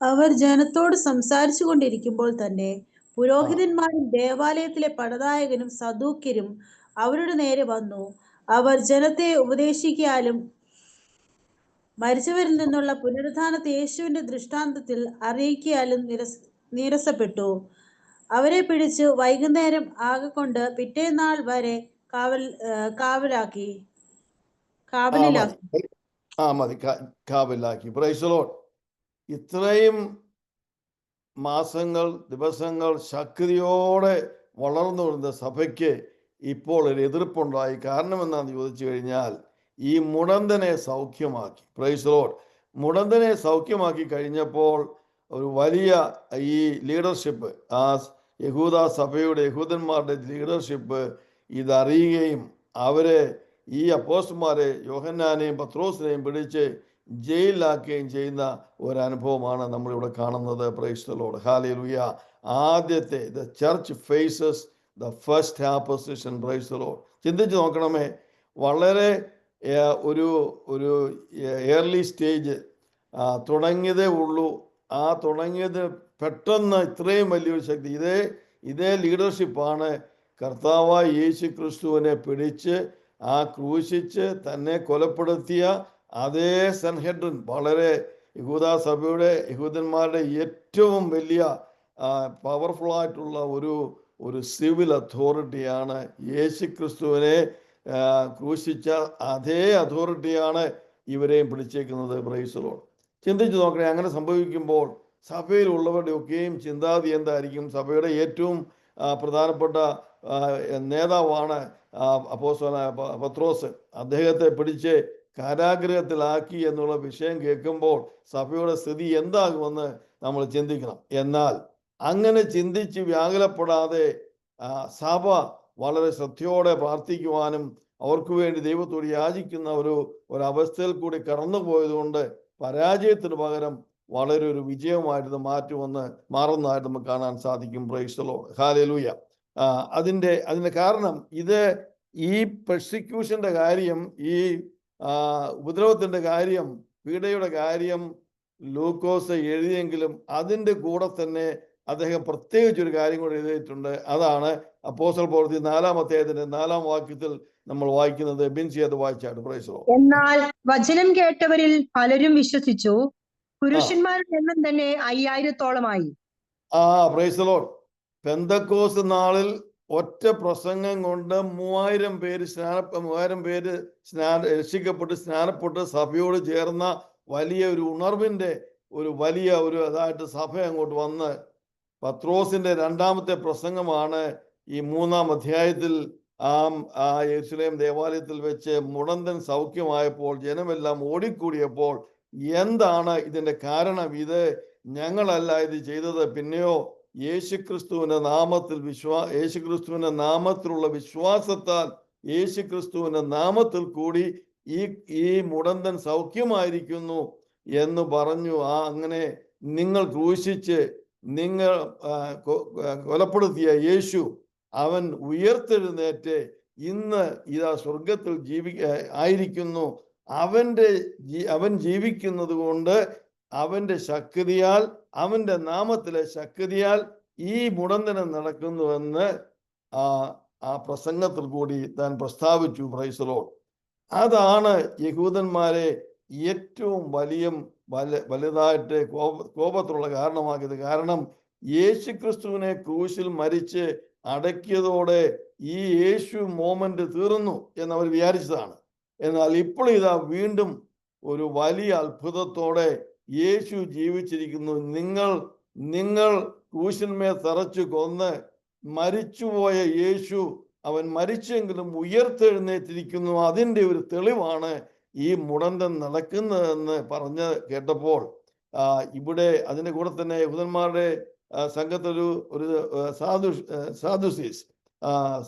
അവർ ജനത്തോട് സംസാരിച്ചു കൊണ്ടിരിക്കുമ്പോൾ തന്നെ പുരോഹിതന്മാരും ദേവാലയത്തിലെ പടനായകനും സദൂക്യരും അവരുടെ നേരെ വന്നു. അവർ ജനത്തെ ഉപദേശിക്കാലും മരിച്ചവരിൽ നിന്നുള്ള പുനരുത്ഥാനത്തെ യേശുവിന്റെ ദൃഷ്ടാന്തത്തിൽ അറിയിക്കാലും നീരസപ്പെട്ടു. അവരെ പിടിച്ച് വൈകുന്നേരം ആകൊണ്ട് പിറ്റേന്നാൾ വരെ കാവലിലാക്കി. Price the Lord. ഇത്രയും മാസങ്ങൾ, ദിവസങ്ങൾ ശക്തിയോടെ വളർന്നു വരുന്ന സഭയ്ക്ക് ഇപ്പോൾ ഒരു എതിർപ്പുണ്ടായി. കാരണം എന്താണെന്ന് ചോദിച്ചു കഴിഞ്ഞാൽ, ഈ മുടന്തനെ സൗഖ്യമാക്കി. Price the Lord. മുടന്തനെ സൗഖ്യമാക്കി കഴിഞ്ഞപ്പോൾ ഒരു വലിയ ഈ ലീഡർഷിപ്പ്, യഹൂദന്മാരുടെ ലീഡർഷിപ്പ് ഇതറിയുകയും അവരെ, ഈ അപ്പോസ്തലന്മാരെ യോഹന്നാനെയും പത്രോസിനെയും പിടിച്ച് ജയിലിലാക്കുകയും ചെയ്യുന്ന ഒരനുഭവമാണ് നമ്മളിവിടെ കാണുന്നത്. Praise the Lord. ഹല്ലേലൂയ. ആദ്യത്തെ the church faces the first opposition. Praise the lord. ചിന്തിച്ച് നോക്കണമേ, വളരെ ഒരു ഏർലി സ്റ്റേജ് തുടങ്ങിയതേ ഉള്ളൂ. ആ തുടങ്ങിയത് പെട്ടെന്ന് ഇത്രയും വലിയൊരു ശക്തി, ഇതേ ലീഡർഷിപ്പാണ് കർത്താവായ യേശു ക്രിസ്തുവിനെ പിടിച്ച് ക്രൂശിച്ച് തന്നെ കൊലപ്പെടുത്തിയ അതേ സൻഹെഡ്രിൻ, വളരെ യഹൂദന്മാരുടെ ഏറ്റവും വലിയ പവർഫുൾ ആയിട്ടുള്ള ഒരു സിവിൽ അതോറിറ്റിയാണ്. യേശു ക്രിസ്തുവിനെ ക്രൂശിച്ച അതേ അതോറിറ്റിയാണ് ഇവരെയും പിടിച്ചേക്കുന്നത്. Praise the Lord. ചിന്തിച്ചു നോക്കണേ, അങ്ങനെ സംഭവിക്കുമ്പോൾ സഭയിലുള്ളവരുടെ ഒക്കെയും ചിന്താഗതി എന്തായിരിക്കും? സഭയുടെ ഏറ്റവും പ്രധാനപ്പെട്ട നേതാവാണ് അപ്പോസ്തലനായ പത്രോസ്. അദ്ദേഹത്തെ പിടിച്ച് കാരാഗൃഹത്തിലാക്കി എന്നുള്ള വിഷയം കേൾക്കുമ്പോൾ സഭയുടെ സ്ഥിതി എന്താകുമെന്ന് നമ്മൾ ചിന്തിക്കണം. എന്നാൽ അങ്ങനെ ചിന്തിച്ച് വ്യാകുലപ്പെടാതെ സഭ വളരെ ശ്രദ്ധയോടെ പ്രാർത്ഥിക്കുവാനും അവർക്ക് വേണ്ടി ദൈവത്തോട് യാചിക്കുന്ന ഒരവസ്ഥയിൽ കൂടി കടന്നു പോയതുകൊണ്ട് പരാജയത്തിന് പകരം വളരെ ഒരു വിജയമായിട്ട് മാറുന്നതായിട്ട് നമുക്ക് കാണാൻ സാധിക്കും. Price the Lord. ഹല്ലേലൂയ. അതിന്റെ കാരണം ഈ പെർസിക്യൂഷന്റെ കാര്യം, ഈ ഉപദ്രവത്തിന്റെ കാര്യം, പീഡയുടെ കാര്യം ലൂക്കോസ് എഴുതിയെങ്കിലും അതിന്റെ കൂടെ തന്നെ അദ്ദേഹം പ്രത്യേകിച്ച് ഒരു കാര്യം കൂടെ എഴുതിയിട്ടുണ്ട്. അതാണ് അപ്പോസ്തല പ്രവൃത്തി 4-ാം അധ്യായത്തിന്റെ 4-ാം വാക്യത്തിൽ നമ്മൾ വായിക്കുന്നത്. ബിൻസി അത് വായിച്ചാണ്. Price the Lord. എന്നാൽ വചനം കേട്ടവരിൽ പലരും വിശ്വസിച്ചു, പുരുഷന്മാരുടെ എണ്ണം തന്നെ 5000-ഓളമായി. Praise the Lord. പെന്തക്കോസ്ത് നാളിൽ ഒറ്റ പ്രസംഗം കൊണ്ട് 3000 പേര് രക്ഷിക്കപ്പെട്ട് സ്നാനപ്പെട്ട് സഭയോട് ചേർന്ന വലിയ ഒരു ഉണർവിന്റെ വലിയ അതായിട്ട് സഭ അങ്ങോട്ട് വന്ന് പത്രോസിന്റെ 2ാമത്തെ പ്രസംഗമാണ് ഈ 3-ാം അധ്യായത്തിൽ യെരൂശലേം ദേവാലയത്തിൽ വെച്ച് മുടന്തൻ സൗഖ്യമായപ്പോൾ ജനമെല്ലാം ഓടിക്കൂടിയപ്പോൾ എന്താണ് ഇതിന്റെ കാരണം? ഇത് ഞങ്ങളല്ല ഇത് ചെയ്തത്, പിന്നെയോ യേശുക്രിസ്തുവിന്റെ നാമത്തിലുള്ള വിശ്വാസത്താൽ യേശുക്രിസ്തുവിന്റെ നാമത്തിൽ കൂടി ഈ മുടന്തൻ സൗഖ്യമായിരിക്കുന്നു എന്ന് പറഞ്ഞു. അങ്ങനെ നിങ്ങൾ ക്രൂശിച്ച് നിങ്ങൾ കൊലപ്പെടുത്തിയ യേശു അവൻ ഉയർത്തെഴുന്നേറ്റ് ഇന്ന് ഇതാ സ്വർഗത്തിൽ ആയിരിക്കുന്നു. അവൻ ജീവിക്കുന്നത് കൊണ്ട് അവന്റെ ശക്തിയാൽ, അവന്റെ നാമത്തിലെ ശക്തിയാൽ ഈ മുടന്തനം നടക്കുന്നുവെന്ന് ആ പ്രസംഗത്തിൽ കൂടി താൻ പ്രസ്താവിച്ചു. Price the Lord. അതാണ് യഹൂദന്മാരെ ഏറ്റവും വലുതായിട്ട് കോപത്തിലുള്ള കാരണമാക്കിയത്. കാരണം യേശുക്രിസ്തുവിനെ ക്രൂശിൽ മരിച്ച് അടക്കിയതോടെ ഈ യേശു മോമെന്റ് തീർന്നു എന്നവർ വിചാരിച്ചതാണ്. എന്നാൽ ഇപ്പോൾ ഇതാ വീണ്ടും ഒരു വലിയ അത്ഭുതത്തോടെ യേശു ജീവിച്ചിരിക്കുന്നു. നിങ്ങൾ ക്രൂശിന്മേൽ തറച്ചു കൊന്ന് മരിച്ചുപോയ യേശു അവൻ മരിച്ചെങ്കിലും ഉയർത്തെഴുന്നേറ്റിരിക്കുന്നു. അതിൻ്റെ ഒരു തെളിവാണ് ഈ മുടന്തൻ നടക്കുന്നതെന്ന് പറഞ്ഞ് കേട്ടപ്പോൾ ഇവിടെ അതിൻ്റെ കൂടെ തന്നെ യഹൂദന്മാരുടെ സംഘത്തൊരു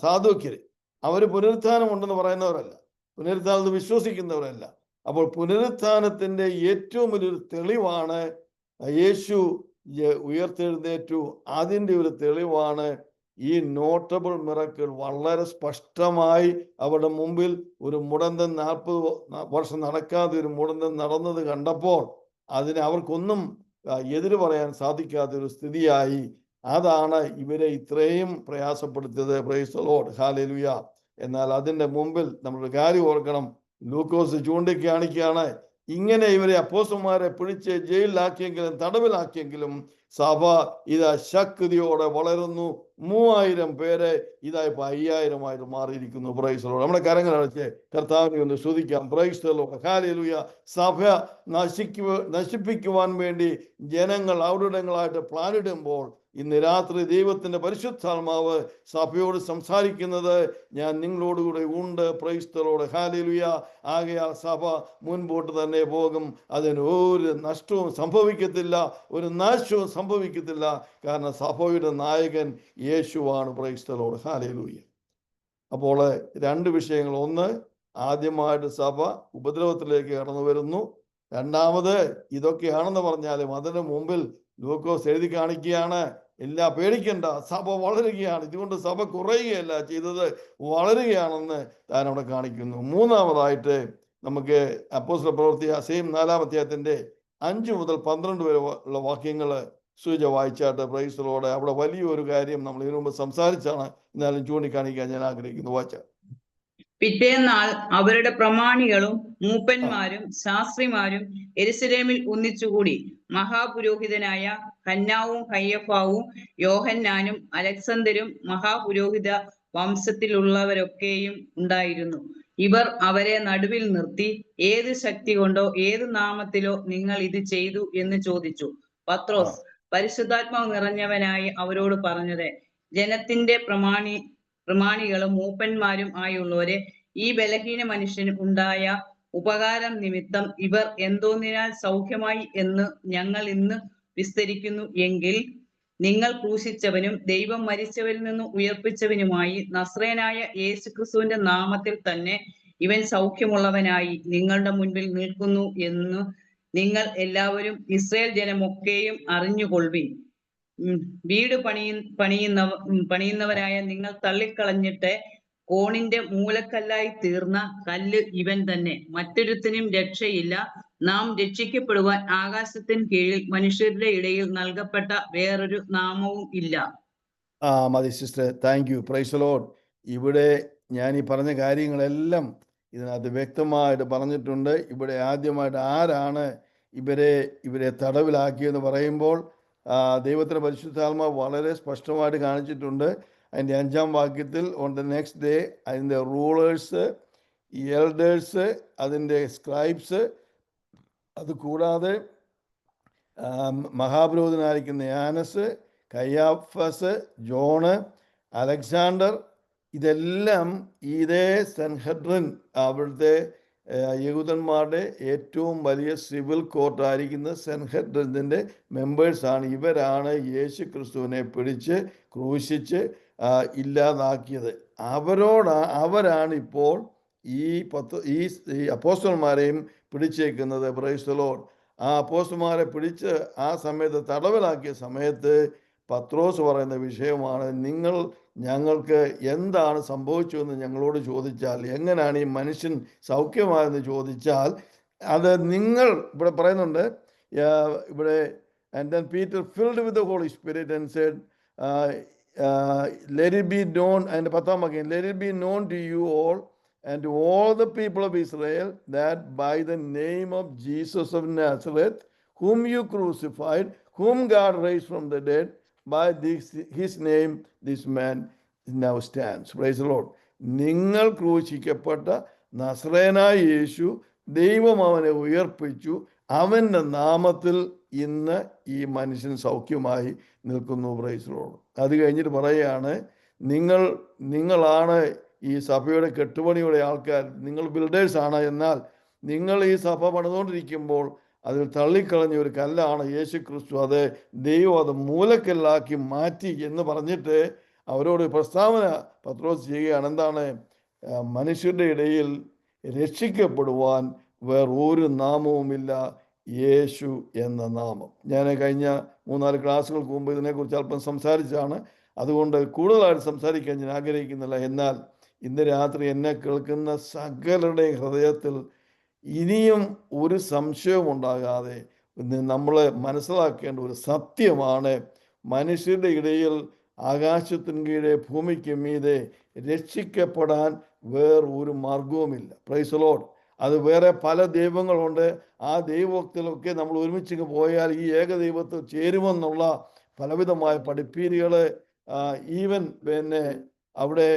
സാധുക്യര് അവര് പുനരുത്ഥാനം ഉണ്ടെന്ന് പറയുന്നവരല്ല, പുനരുത്ഥാനത്ത് വിശ്വസിക്കുന്നവരല്ല. അപ്പോൾ പുനരുത്ഥാനത്തിന്റെ ഏറ്റവും വലിയൊരു തെളിവാണ് യേശു ഉയർത്തെഴുന്നേറ്റു. അതിൻ്റെ ഒരു തെളിവാണ് ഈ നോട്ടബിൾ മിറക്കിൾ. വളരെ സ്പഷ്ടമായി അവരുടെ മുമ്പിൽ ഒരു മുടന്തൻ 40 വർഷം നടക്കാതെ ഒരു മുടന്തൻ നടന്നത് കണ്ടപ്പോൾ അതിനെ അവർക്കൊന്നും എതിര് പറയാൻ സാധിക്കാത്തൊരു സ്ഥിതിയായി. അതാണ് ഇവരെ ഇത്രയും പ്രയാസപ്പെടുത്തിയത്. Praise the Lord. ഹല്ലേലൂയ. എന്നാൽ അതിന്റെ മുമ്പിൽ നമ്മളൊരു കാര്യം ഓർക്കണം. ലൂക്കോസ് ചൂണ്ടിക്കാണിക്കുകയാണ്, ഇങ്ങനെ ഇവരെ അപ്പോസ്തലന്മാരെ പിടിച്ച് ജയിലിലാക്കിയെങ്കിലും തടവിലാക്കിയെങ്കിലും സഭ ഇതാ ശക്തിയോടെ വളരുന്നു. 3000 പേര് ഇതാ ഇപ്പൊ 5000 മാറിയിരിക്കുന്നു. Price the Lord. നമ്മുടെ കരങ്ങൾ അടച്ച് കർത്താവിനെ ഒന്ന് സ്തുതിക്കാം. Price the Lord. ഹല്ലേലൂയ. സഭ നശിപ്പിക്കുവാൻ വേണ്ടി ജനങ്ങൾ അവിടങ്ങളായിട്ട് പ്ലാനിടുമ്പോൾ ഇന്ന് രാത്രി ദൈവത്തിന്റെ പരിശുദ്ധാത്മാവ് സഭയോട് സംസാരിക്കുന്നത് ഞാൻ നിങ്ങളോടുകൂടെ ഉണ്ട്. Price the Lord. ഹല്ലേലൂയ. ആകയാൽ സഭ മുൻപോട്ട് തന്നെ പോകും. അതിന് ഒരു നഷ്ടവും സംഭവിക്കത്തില്ല, ഒരു നാശവും സംഭവിക്കത്തില്ല. കാരണം സഭയുടെ നായകൻ യേശുവാണ്. Price the Lord. ഹല്ലേലൂയ. അപ്പോൾ 2 വിഷയങ്ങൾ. ഒന്ന്, ആദ്യമായിട്ട് സഭ ഉപദ്രവത്തിലേക്ക് കടന്നു വരുന്നു. രണ്ടാമത്, ഇതൊക്കെയാണെന്ന് പറഞ്ഞാലും അതിന് മുമ്പിൽ ലൂക്കോസ് എഴുതി കാണിക്കുകയാണ്, ഇല്ല പേടിക്കണ്ട, സഭ വളരുകയാണ്. ഇതുകൊണ്ട് സഭ കുറയുകയല്ല ചെയ്തത്, വളരുകയാണെന്ന് താൻ അവിടെ കാണിക്കുന്നു. മൂന്നാമതായിട്ട് നമുക്ക് അപ്പോസ്തല പ്രവൃത്തി 4-ാം അധ്യായത്തിന്റെ 5 മുതൽ 12 വരെ ഉള്ള വാക്യങ്ങൾ സൂച വായിച്ചാട്ട്. Praise the Lord. അവിടെ വലിയൊരു കാര്യം നമ്മൾ ഇതിനു മുമ്പ് സംസാരിച്ചാണ്, എന്നാലും ചൂണ്ടിക്കാണിക്കാൻ ഞാൻ ആഗ്രഹിക്കുന്നു. വായിച്ച പിറ്റേന്നാൾ അവരുടെ പ്രമാണികളും മൂപ്പന്മാരും ശാസ്ത്രിമാരും യെരൂശലേമിൽ ഒന്നിച്ചുകൂടി. മഹാപുരോഹിതനായ ഹന്നാവും കയ്യഫാവും യോഹന്നാനും അലക്സന്തരും മഹാപുരോഹിത വംശത്തിലുള്ളവരൊക്കെയും ഉണ്ടായിരുന്നു. ഇവർ അവരെ നടുവിൽ നിർത്തി, ഏത് ശക്തി കൊണ്ടോ ഏത് നാമത്തിലോ നിങ്ങൾ ഇത് ചെയ്തു എന്ന് ചോദിച്ചു. പത്രോസ് പരിശുദ്ധാത്മാവ് നിറഞ്ഞവനായി അവരോട് പറഞ്ഞത്, ജനത്തിന്റെ പ്രമാണികളും മൂപ്പന്മാരും ആയുള്ളവരെ, ഈ ബലഹീന മനുഷ്യന് ഉണ്ടായ ഉപകാരം നിമിത്തം ഇവർ എന്തോന്നിനാൽ സൗഖ്യമായി എന്ന് ഞങ്ങൾ ഇന്ന് വിസ്തരിക്കുന്നു എങ്കിൽ, നിങ്ങൾ ക്രൂശിച്ചവനും ദൈവം മരിച്ചവരിൽ നിന്ന് ഉയർപ്പിച്ചവനുമായി നസ്രയനായ യേശുക്രിസ്തുവിന്റെ നാമത്തിൽ തന്നെ ഇവൻ സൗഖ്യമുള്ളവനായി നിങ്ങളുടെ മുൻപിൽ നിൽക്കുന്നു എന്ന് നിങ്ങൾ എല്ലാവരും ഇസ്രായേൽ ജനമൊക്കെയും അറിഞ്ഞുകൊള്ളുവിൻ. വീട് പണിയുന്നവരായ നിങ്ങൾ തള്ളിക്കളഞ്ഞിട്ട് കോണിന്റെ മൂലക്കല്ലായി തീർന്ന കല്ല് ഇവൻ തന്നെ. മറ്റൊരുത്തിനും രക്ഷയില്ല. നാം രക്ഷിക്കപ്പെടുവാൻ ആകാശത്തിന് കീഴിൽ മനുഷ്യരുടെ ഇടയിൽ നൽകപ്പെട്ട വേറൊരു നാമവും ഇല്ല. മതി sister, thank you. Price the Lord. ഇവിടെ ഞാൻ ഈ പറഞ്ഞ കാര്യങ്ങളെല്ലാം ഇതിനകത്ത് വ്യക്തമായിട്ട് പറഞ്ഞിട്ടുണ്ട്. ഇവിടെ ആദ്യമായിട്ട് ആരാണ് ഇവരെ തടവിലാക്കിയെന്ന് പറയുമ്പോൾ ദൈവത്തിന്റെ പരിശുദ്ധാത്മാവ് വളരെ സ്പഷ്ടമായിട്ട് കാണിച്ചിട്ടുണ്ട്. അതിൻ്റെ 5-ാം വാക്യത്തിൽ ഓൺ ദ നെക്സ്റ്റ് ഡേ അതിൻ്റെ റൂളേഴ്സ്, എൽഡേഴ്സ്, അതിൻ്റെ സ്ക്രൈബ്സ്, അതുകൂടാതെ മഹാപുരോഹിതനായിരിക്കുന്ന യാനസ്, കയ്യാഫസ്, ജോണ്, അലക്സാണ്ടർ, ഇതെല്ലാം ഇതേ സൻഹെഡ്രിൻ, അവിടുത്തെ യഹൂദന്മാരുടെ ഏറ്റവും വലിയ സിവിൽ കോർട്ടായിരിക്കുന്ന സൻഹെഡ്രിൻ്റെ മെമ്പേഴ്സാണ്. ഇവരാണ് യേശു ക്രിസ്തുവിനെ പിടിച്ച് ക്രൂശിച്ച് ഇല്ലാതാക്കിയത്. അവരാണ് ഇപ്പോൾ ഈ അപ്പോസ്തലന്മാരെയും പിടിച്ചേക്കുന്നത്. Praise the Lord. ആ അപ്പോസ്തലന്മാരെ പിടിച്ച് ആ സമയത്ത് തടവിലാക്കിയ സമയത്ത് പത്രോസ് പറയുന്ന വിഷയമാണ്, ഞങ്ങൾക്ക് എന്താണ് സംഭവിച്ചതെന്ന് ഞങ്ങളോട് ചോദിച്ചാൽ, എങ്ങനെയാണ് ഈ മനുഷ്യൻ സൗഖ്യമായെന്ന് ചോദിച്ചാൽ, അത് നിങ്ങൾ ഇവിടെ പറയുന്നുണ്ട്. ഇവിടെ and then Peter filled with the Holy Spirit and said, let it be known, and 10th again, let it be known to you all and to all the people of Israel that by the name of Jesus of Nazareth, whom you crucified, whom God raised from the dead, by his name this man now stands. Praise the Lord. നിങ്ങൾ ക്രൂശിക്കപ്പെട്ട നസ്രയനായ യേശു ദൈവം അവനെ ഉയർപ്പിച്ചു, അവൻ്റെ നാമത്തിൽ ഇന്ന് ഈ മനുഷ്യൻ സൗഖ്യമായി നിൽക്കുന്നു. Price the Lord. അത് കഴിഞ്ഞിട്ട് പറയുകയാണ്, നിങ്ങളാണ് ഈ സഭയുടെ കെട്ടുപണിയുടെ ആൾക്കാർ, നിങ്ങൾ ബിൽഡേഴ്സാണ്. എന്നാൽ നിങ്ങൾ ഈ സഭ പണിതുകൊണ്ടിരിക്കുമ്പോൾ അതിൽ തള്ളിക്കളഞ്ഞ ഒരു കല്ലാണ് യേശു ക്രിസ്തു. അത് ദൈവം അത് മൂലക്കല്ലാക്കി മാറ്റി എന്ന് പറഞ്ഞിട്ട് അവരോട് പ്രസ്താവന പത്രോസ് ചെയ്യുകയാണ്. എന്താണ്? മനുഷ്യരുടെ ഇടയിൽ രക്ഷിക്കപ്പെടുവാൻ വേറൊരു നാമവുമില്ല, യേശു എന്ന നാമം. ഞാൻ കഴിഞ്ഞ 3-4 ക്ലാസ്സുകൾക്ക് മുമ്പ് ഇതിനെക്കുറിച്ച് അല്പം സംസാരിച്ചാണ്. അതുകൊണ്ട് കൂടുതലായിട്ട് സംസാരിക്കാൻ ഞാൻ ആഗ്രഹിക്കുന്നില്ല. എന്നാൽ ഇന്ന് രാത്രി എന്നെ കേൾക്കുന്ന സകലരുടെ ഹൃദയത്തിൽ ഇനിയും ഒരു സംശയവും ഉണ്ടാകാതെ നമ്മൾ മനസ്സിലാക്കേണ്ട ഒരു സത്യമാണ്, മനുഷ്യരുടെ ഇടയിൽ ആകാശത്തിന് കീഴെ ഭൂമിക്ക് മീതെ രക്ഷിക്കപ്പെടാൻ വേറൊരു മാർഗവുമില്ല. Price the Lord. അത് വേറെ പല ദൈവങ്ങളുണ്ട്. ആ ദൈവത്തിലൊക്കെ നമ്മൾ ഒരുമിച്ച് പോയാൽ ഈ ഏകദൈവത്തിൽ ചേരുമെന്നുള്ള പലവിധമായ പഠിപ്പീരുകൾ ഈവൻ അവിടെ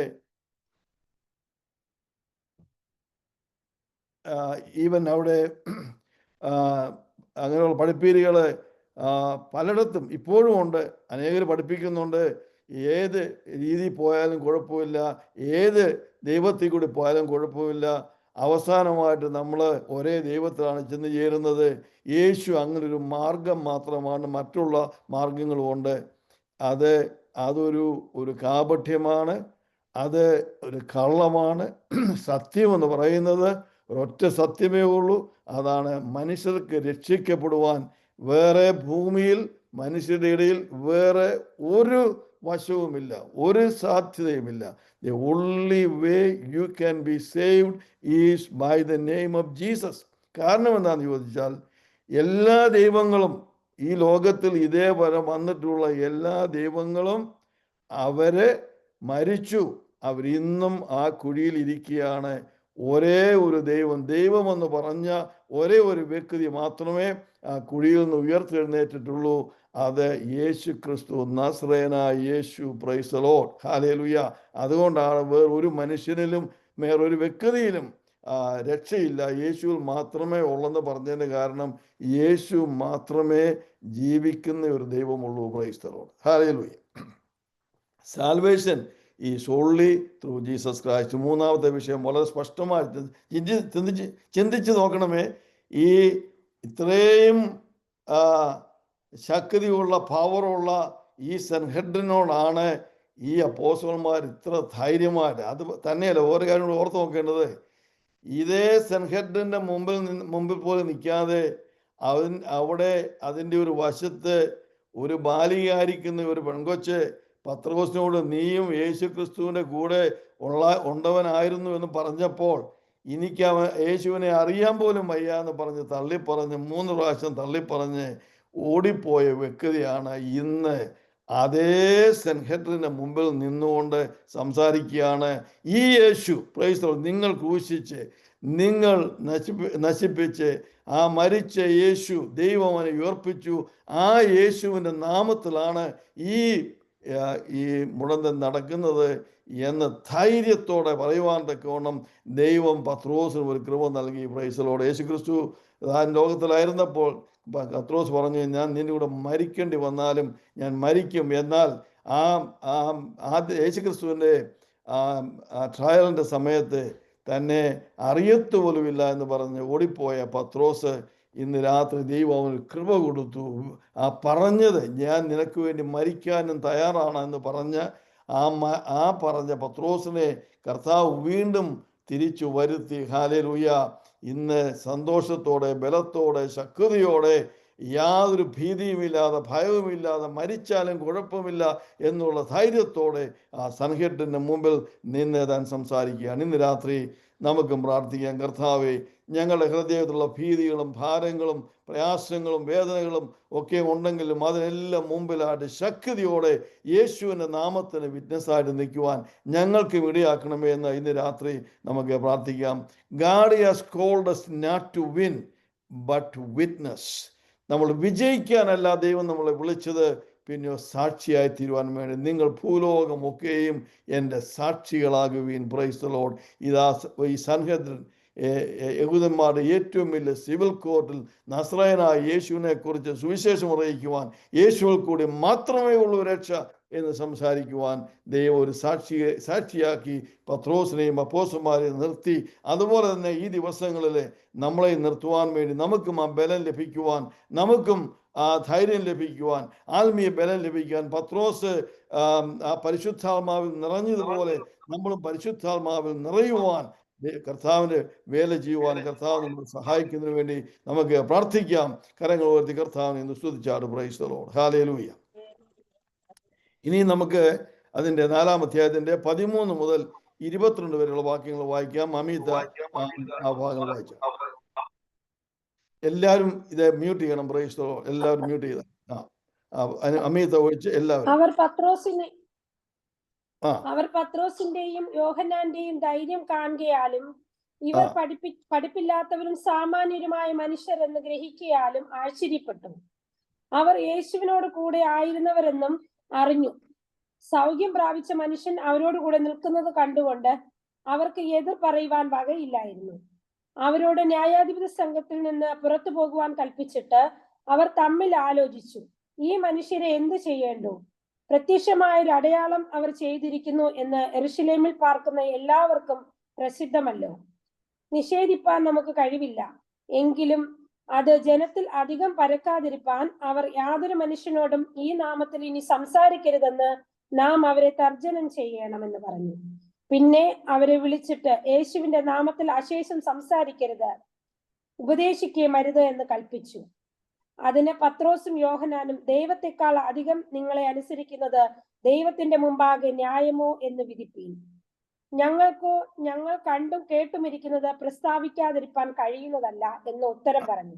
അങ്ങനെയുള്ള പഠിപ്പീരുകൾ പലയിടത്തും ഇപ്പോഴും ഉണ്ട്. അനേകർ പഠിപ്പിക്കുന്നുണ്ട്, ഏത് രീതിയിൽ പോയാലും കുഴപ്പമില്ല, ഏത് ദൈവത്തിൽ കൂടി പോയാലും കുഴപ്പമില്ല, അവസാനമായിട്ട് നമ്മൾ ഒരേ ദൈവത്തിലാണ് ചെന്ന് ചേരുന്നത്. യേശു അങ്ങനൊരു മാർഗം മാത്രമാണ്, മറ്റുള്ള മാർഗങ്ങളുമുണ്ട്. അതൊരു കാപഠ്യമാണ്, അത് ഒരു കള്ളമാണ്. സത്യമെന്ന് പറയുന്നത് ഒരൊറ്റ സത്യമേ ഉള്ളൂ, അതാണ് മനുഷ്യർക്ക് രക്ഷിക്കപ്പെടുവാൻ വേറെ ഭൂമിയിൽ മനുഷ്യരുടെ ഇടയിൽ വേറെ ഒരു വശവുമില്ല, ഒരു സാധ്യതയുമില്ല. The only way you can be saved is by the name of Jesus. കാരണം എന്താണെന്ന് ചോദിച്ചാൽ, എല്ലാ ദൈവങ്ങളും ഈ ലോകത്തിൽ ഇതേവരെ വന്നിട്ടുള്ള എല്ലാ ദൈവങ്ങളും അവര് മരിച്ചു, അവരിന്നും ആ കുഴിയിൽ ഇരിക്കുകയാണ്. ഒരേ ഒരു ദൈവമെന്ന് പറഞ്ഞ ഒരേ ഒരു വ്യക്തി മാത്രമേ ആ കുഴിയിൽ നിന്ന് ഉയർത്തെഴുന്നേറ്റിട്ടുള്ളൂ. അത് യേശു ക്രിസ്തു, നസ്രേയനായ യേശു. Praise the Lord, hallelujah. അതുകൊണ്ടാണ് വേറൊരു മനുഷ്യനിലും വേറൊരു വ്യക്തിയിലും രക്ഷയില്ല, യേശുവിൽ മാത്രമേ ഉള്ളെന്ന് പറഞ്ഞതിന് കാരണം യേശു മാത്രമേ ജീവിക്കുന്ന ഒരു ദൈവമുള്ളൂ. Praise the Lord, hallelujah. Salvation is only through Jesus Christ. മൂന്നാമത്തെ വിഷയം വളരെ സ്പഷ്ടമായി ചിന്തിച്ച് നോക്കണമേ. ഈ ഇത്രയും ശക്തിയുള്ള പവറുള്ള ഈ സെൻഹെഡ്രിനോടാണ് ഈ അപ്പോസ്തലന്മാർ ഇത്ര ധൈര്യമായിട്ട്. അത് തന്നെയല്ല, ഓരോ കാര്യം ഓർത്ത് നോക്കേണ്ടത്, ഇതേ സെൻഹെഡ്രിന്റെ മുമ്പിൽ പോലും നിൽക്കാതെ അവിടെ അതിൻ്റെ ഒരു വശത്ത് ഒരു ബാലികയായിരിക്കുന്ന ഒരു പെൺകൊച്ച് പത്രോസിനോട് നീയും യേശു ക്രിസ്തുവിൻ്റെ കൂടെ ഉണ്ടവനായിരുന്നു എന്ന് പറഞ്ഞപ്പോൾ എനിക്ക് യേശുവിനെ അറിയാൻ പോലും വയ്യ എന്ന് പറഞ്ഞ് തള്ളിപ്പറഞ്ഞ് 3 പ്രാവശ്യം തള്ളിപ്പറഞ്ഞ് ഓടിപ്പോയ വ്യക്തിയാണ് ഇന്ന് അതേ സെൻഹെഡ്രിന്റെ മുമ്പിൽ നിന്നുകൊണ്ട് സംസാരിക്കുകയാണ്. ഈ യേശു, പ്രൈസ് ദി ലോർഡ്, നിങ്ങൾ ക്രൂശിച്ച് നിങ്ങൾ നശിപ്പിച്ച് ആ മരിച്ച യേശു ദൈവം അവനെ ഉയർപ്പിച്ചു. ആ യേശുവിൻ്റെ നാമത്തിലാണ് ഈ മുടന്തൻ നടക്കുന്നത് എന്ന് ധൈര്യത്തോടെ പറയുവാൻ തക്കവണ്ണം ദൈവം പത്രോസിന് ഒരു കൃപ നൽകി. Price the Lord. യേശു ക്രിസ്തു ലോകത്തിലായിരുന്നപ്പോൾ പത്രോസ് പറഞ്ഞു, ഞാൻ നിന്റെ കൂടെ മരിക്കേണ്ടി വന്നാലും ഞാൻ മരിക്കും. എന്നാൽ യേശു ക്രിസ്തുവിൻ്റെ ട്രയലിൻ്റെ സമയത്ത് തന്നെ അറിയത്തുപോലുമില്ല എന്ന് പറഞ്ഞ് ഓടിപ്പോയ പത്രോസ് ഇന്ന് രാത്രി ദൈവം അവന് കൃപ കൊടുത്തു. പറഞ്ഞത് ഞാൻ നിനക്ക് വേണ്ടി മരിക്കാനും തയ്യാറാണ് എന്ന് പറഞ്ഞ് പറഞ്ഞ പത്രോസിനെ കർത്താവ് വീണ്ടും തിരിച്ചു വരുത്തി. ഹല്ലേലൂയ. ഇന്ന് സന്തോഷത്തോടെ, ബലത്തോടെ, ശക്തിയോടെ, യാതൊരു ഭീതിയുമില്ലാതെ, ഭയവുമില്ലാതെ, മരിച്ചാലും കുഴപ്പമില്ല എന്നുള്ള ധൈര്യത്തോടെ ആ സൻഹെഡ്രിന്റെ മുമ്പിൽ നിന്ന് താൻ സംസാരിക്കുകയാണ്. ഇന്ന് രാത്രി നമുക്കും പ്രാർത്ഥിക്കാം. കർത്താവേ, ഞങ്ങളുടെ ഹൃദയത്തിലുള്ള ഭീതികളും ഭാരങ്ങളും പ്രയാസങ്ങളും വേദനകളും ഒക്കെ ഉണ്ടെങ്കിലും അതിനെല്ലാം മുമ്പിലായിട്ട് ശക്തിയോടെ യേശുവിൻ്റെ നാമത്തിന് വിറ്റ്നസ്സായിട്ട് നിൽക്കുവാൻ ഞങ്ങൾക്ക് ഇടയാക്കണമേ എന്ന് ഇന്ന് രാത്രി നമുക്ക് പ്രാർത്ഥിക്കാം. God has called us not to win but to witness. നമ്മൾ വിജയിക്കാനല്ല ദൈവം നമ്മളെ വിളിച്ചത്, പിന്നെ സാക്ഷിയായി തീരുവാൻ വേണ്ടി. നിങ്ങൾ ഭൂലോകമൊക്കെയും എൻ്റെ സാക്ഷികളാകുവീൻ. Praise the Lord. ഈ സൻഹെഡ്രിൻ യഹൂദന്മാരുടെ ഏറ്റവും വലിയ സിവിൽ കോർട്ടിൽ നസ്രായനായ യേശുവിനെ കുറിച്ച് സുവിശേഷം അറിയിക്കുവാൻ, യേശുവിൽ കൂടി മാത്രമേ ഉള്ളൂ രക്ഷ എന്ന് സംസാരിക്കുവാൻ ദൈവം ഒരു സാക്ഷിയാക്കി പത്രോസിനെയും അപ്പോസ്തലന്മാരെയും നിർത്തി. അതുപോലെ തന്നെ ഈ ദിവസങ്ങളിൽ നമ്മളെ നിർത്തുവാൻ വേണ്ടി നമുക്കും ആ ബലം ലഭിക്കുവാൻ, നമുക്കും ആ ധൈര്യം ലഭിക്കുവാൻ, ആത്മീയ ബലം ലഭിക്കാൻ പത്രോസ് ആ പരിശുദ്ധാത്മാവിൽ നിറഞ്ഞതുപോലെ നമ്മളും പരിശുദ്ധാത്മാവിൽ നിറയുവാൻ, കർത്താവിൻ്റെ വേല ചെയ്യുവാൻ കർത്താവ് നമ്മൾ സഹായിക്കുന്നതിന് വേണ്ടി നമുക്ക് പ്രാർത്ഥിക്കാം. കരങ്ങൾ ഉയർത്തി കർത്താവിനെ ഇന്ന് സ്തുതിച്ചാട്. Praise the Lord, hallelujah. ഇനി നമുക്ക് അതിൻ്റെ 4-ാം അധ്യായത്തിന്റെ 13 മുതൽ 22 വരെയുള്ള വാക്യങ്ങൾ വായിക്കാം. അമിത ആ ഭാഗങ്ങൾ വായിച്ചു. എല്ലാവരും ഇത് മ്യൂട്ട് ചെയ്യണം. Price the Lord. എല്ലാവരും മ്യൂട്ട് ചെയ്ത അമിത ഒഴിച്ച് എല്ലാവരും. അവർ പത്രോസിന്റെയും യോഹന്നാന്റെയും ധൈര്യം കാണുകയാലും ഇവർ പഠിപ്പില്ലാത്തവരും സാമാന്യരുമായ മനുഷ്യരെന്ന് ഗ്രഹിക്കയാലും ആശ്ചര്യപ്പെട്ടു. അവർ യേശുവിനോട് കൂടെ ആയിരുന്നവരെന്നും അറിഞ്ഞു. സൗഖ്യം പ്രാപിച്ച മനുഷ്യൻ അവരോട് കൂടെ നിൽക്കുന്നത് കണ്ടുകൊണ്ട് അവർക്ക് എതിർ പറയുവാൻ വകയില്ലായിരുന്നു. അവരോട് ന്യായാധിപതി സംഘത്തിൽ നിന്ന് പുറത്തു പോകുവാൻ കൽപ്പിച്ചിട്ട് അവർ തമ്മിൽ ആലോചിച്ചു, ഈ മനുഷ്യരെ എന്ത് ചെയ്യേണ്ടു? പ്രത്യക്ഷമായ ഒരു അടയാളം അവർ ചെയ്തിരിക്കുന്നു എന്ന് യെരൂശലേമിൽ പാർക്കുന്ന എല്ലാവർക്കും പ്രസിദ്ധമല്ലോ. നിഷേധിപ്പാൻ നമുക്ക് കഴിവില്ല. എങ്കിലും അത് ജനത്തിൽ അധികം പരക്കാതിരിപ്പാൻ അവർ യാതൊരു മനുഷ്യനോടും ഈ നാമത്തിൽ ഇനി സംസാരിക്കരുതെന്ന് നാം അവരെ തർജ്ജനം ചെയ്യണമെന്ന് പറഞ്ഞു. പിന്നെ അവരെ വിളിച്ചിട്ട് യേശുവിന്റെ നാമത്തിൽ അശേഷം സംസാരിക്കരുത്, ഉപദേശിക്കുകയും അരുത് എന്ന് കൽപ്പിച്ചു. അതിന് പത്രോസും യോഹന്നാനും, ദൈവത്തെക്കാൾ അധികം നിങ്ങളെ അനുസരിക്കുന്നത് ദൈവത്തിന്റെ മുമ്പാകെ ന്യായമോ എന്ന് വിധിപ്പീൻ. ഞങ്ങൾ കണ്ടും കേട്ടുമിരിക്കുന്നത് പ്രസ്താവിക്കാതിരിക്കാൻ കഴിയുന്നതല്ല എന്ന് ഉത്തരം പറഞ്ഞു.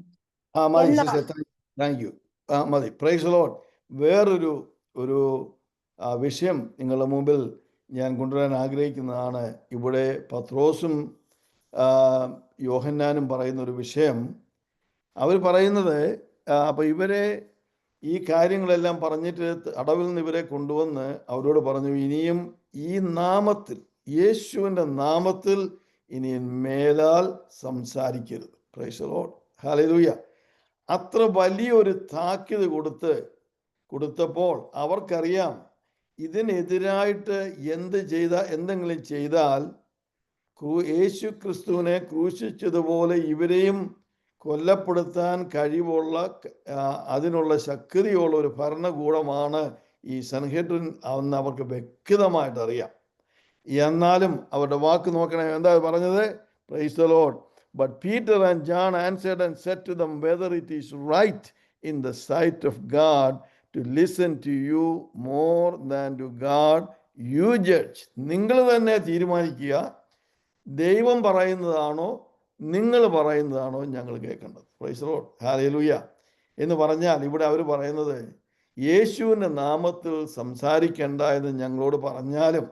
മതി. Praise the Lord. വേറൊരു വിഷയം നിങ്ങളുടെ മുമ്പിൽ ഞാൻ കൊണ്ടുവരാൻ ആഗ്രഹിക്കുന്നതാണ്. ഇവിടെ പത്രോസും യോഹന്നാനും പറയുന്ന ഒരു വിഷയം. അവർ പറയുന്നത്, അപ്പം ഇവരെ ഈ കാര്യങ്ങളെല്ലാം പറഞ്ഞിട്ട് അടവിൽ നിന്ന് ഇവരെ കൊണ്ടുവന്ന് അവരോട് പറഞ്ഞു, ഇനിയും ഈ നാമത്തിൽ, യേശുവിൻ്റെ നാമത്തിൽ ഇനി മേലാൽ സംസാരിക്കരുത്. Price the Lord, hallelujah. അത്ര വലിയൊരു താക്കീത് കൊടുത്തപ്പോൾ അവർക്കറിയാം ഇതിനെതിരായിട്ട് എന്തെങ്കിലും ചെയ്താൽ യേശു ക്രിസ്തുവിനെ ക്രൂശിച്ചതുപോലെ ഇവരെയും കൊല്ലപ്പെടുത്താൻ കഴിവുള്ള അതിനുള്ള ശക്തിയുള്ള ഒരു ഭരണകൂടമാണ് ഈ സൻഹെദ്രിൻ എന്ന് അവർക്ക് വ്യക്തമായിട്ട് അറിയാം. എന്നാലും അവരുടെ വാക്ക് നോക്കണേ, എന്താ പറഞ്ഞത്? Price the Lord. But Peter and John answered and said to them, whether it is right in the sight of God to listen to you more than to God, you judge. നിങ്ങൾ തന്നെ തീരുമാനിക്കുക, ദൈവം പറയുന്നതാണോ നിങ്ങൾ പറയുന്നതാണോ ഞങ്ങൾ കേൾക്കേണ്ടത്. Price the Lord, hallelujah. എന്ന് പറഞ്ഞാൽ ഇവിടെ അവർ പറയുന്നത്, യേശുവിൻ്റെ നാമത്തിൽ സംസാരിക്കേണ്ട എന്ന് ഞങ്ങളോട് പറഞ്ഞാലും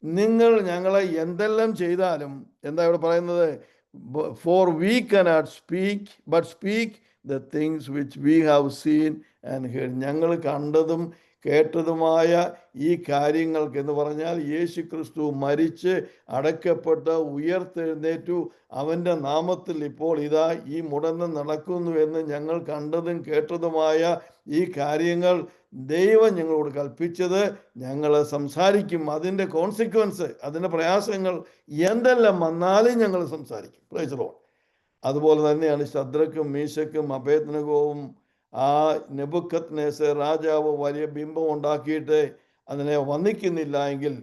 നിങ്ങൾ ഞങ്ങളെ എന്തെല്ലാം ചെയ്താലും, എന്താ ഇവിടെ പറയുന്നത്? For we cannot speak, but speak the things which we have seen and heard. ഞങ്ങൾ കണ്ടതും കേട്ടതുമായ ഈ കാര്യങ്ങൾക്ക് എന്ന് പറഞ്ഞാൽ യേശു ക്രിസ്തു മരിച്ച് അടക്കപ്പെട്ട് ഉയർത്തെഴുന്നേറ്റു, അവൻ്റെ നാമത്തിൽ ഇപ്പോൾ ഇതാ ഈ മുടന്ന് നടക്കുന്നു എന്ന് ഞങ്ങൾ കണ്ടതും കേട്ടതുമായ ഈ കാര്യങ്ങൾ ദൈവം ഞങ്ങളോട് കൽപ്പിച്ചത് ഞങ്ങൾ സംസാരിക്കും. അതിൻ്റെ കോൺസിക്വൻസ്, അതിൻ്റെ പ്രയാസങ്ങൾ എന്തെല്ലാം വന്നാലും ഞങ്ങൾ സംസാരിക്കും. Price the Lord. അതുപോലെ തന്നെയാണ് ശദ്രക്കും മീശക്കും അബേദ്നെഗോവും ആ നെബൂഖദ്നേസർ രാജാവ് വലിയ ബിംബം ഉണ്ടാക്കിയിട്ട് അതിനെ വന്ദിക്കുന്നില്ല എങ്കിൽ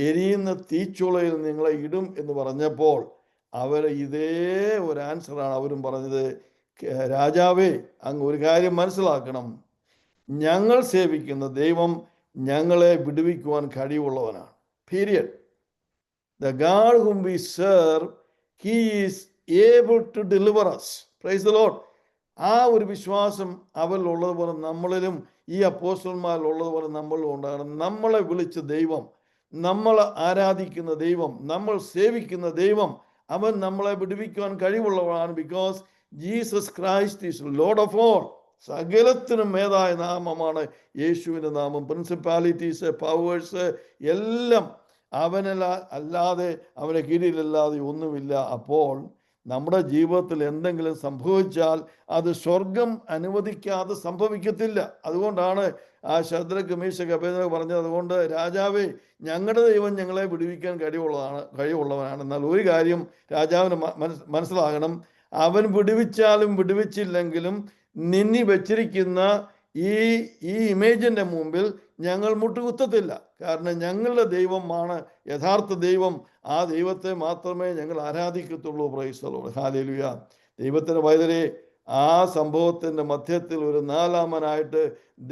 എരിയുന്ന തീച്ചുളയിൽ നിങ്ങളെ ഇടും എന്ന് പറഞ്ഞപ്പോൾ അവർ ഇതേ ഒരു ആൻസറാണ് അവരും പറഞ്ഞത്. രാജാവേ, അങ്ങ് ഒരു കാര്യം മനസ്സിലാക്കണം, ഞങ്ങൾ സേവിക്കുന്ന ദൈവം ഞങ്ങളെ വിടുവിക്കുവാൻ കഴിവുള്ളവനാണ്. Period. The God whom we serve, he is able to deliver us. Praise the Lord. ആ ഒരു വിശ്വാസം അവരിലുള്ളതുപോലെ നമ്മളിലും, ഈ അപ്പോസ്തലന്മാരിലുള്ളതുപോലെ നമ്മളിലും ഉണ്ടാകണം. നമ്മളെ വിളിച്ച ദൈവം, നമ്മൾ ആരാധിക്കുന്ന ദൈവം, നമ്മൾ സേവിക്കുന്ന ദൈവം, അവൻ നമ്മളെ വിടുവിക്കുവാൻ കഴിവുള്ളവനാണ്. Because Jesus Christ is Lord of all. സകലത്തിനും മേലായ നാമമാണ് യേശുവിൻ്റെ നാമം. പ്രിൻസിപ്പാലിറ്റീസ്, പവേഴ്സ് എല്ലാം അല്ലാതെ അവനെ കീഴിലല്ലാതെ ഒന്നുമില്ല. അപ്പോൾ നമ്മുടെ ജീവിതത്തിൽ എന്തെങ്കിലും സംഭവിച്ചാൽ അത് സ്വർഗം അനുവദിക്കാതെ സംഭവിക്കത്തില്ല. അതുകൊണ്ടാണ് ആ ശദ്രക്ക് മീശക്ക് അബേദ്നെഗോ പറഞ്ഞത്, അതുകൊണ്ട് രാജാവേ, ഞങ്ങളുടെ ദൈവം ഞങ്ങളെ വിടുവിക്കാൻ കഴിവുള്ളവനാണ്. എന്നാൽ ഒരു കാര്യം രാജാവിന് മനസ്സിലാകണം, അവൻ വിടുവിച്ചാലും വിടുവിച്ചില്ലെങ്കിലും നിന്നി വെച്ചിരിക്കുന്ന ഈ ഇമേജിന്റെ മുമ്പിൽ ഞങ്ങൾ മുട്ടുകുത്തത്തില്ല. കാരണം ഞങ്ങളുടെ ദൈവമാണ് യഥാർത്ഥ ദൈവം. ആ ദൈവത്തെ മാത്രമേ ഞങ്ങൾ ആരാധിക്കത്തുള്ളൂ. Praise the Lord, hallelujah. ദൈവത്തിന്റെ വൈദ്യരെ, ആ സംഭവത്തിന്റെ മധ്യത്തിൽ ഒരു നാലാമനായിട്ട്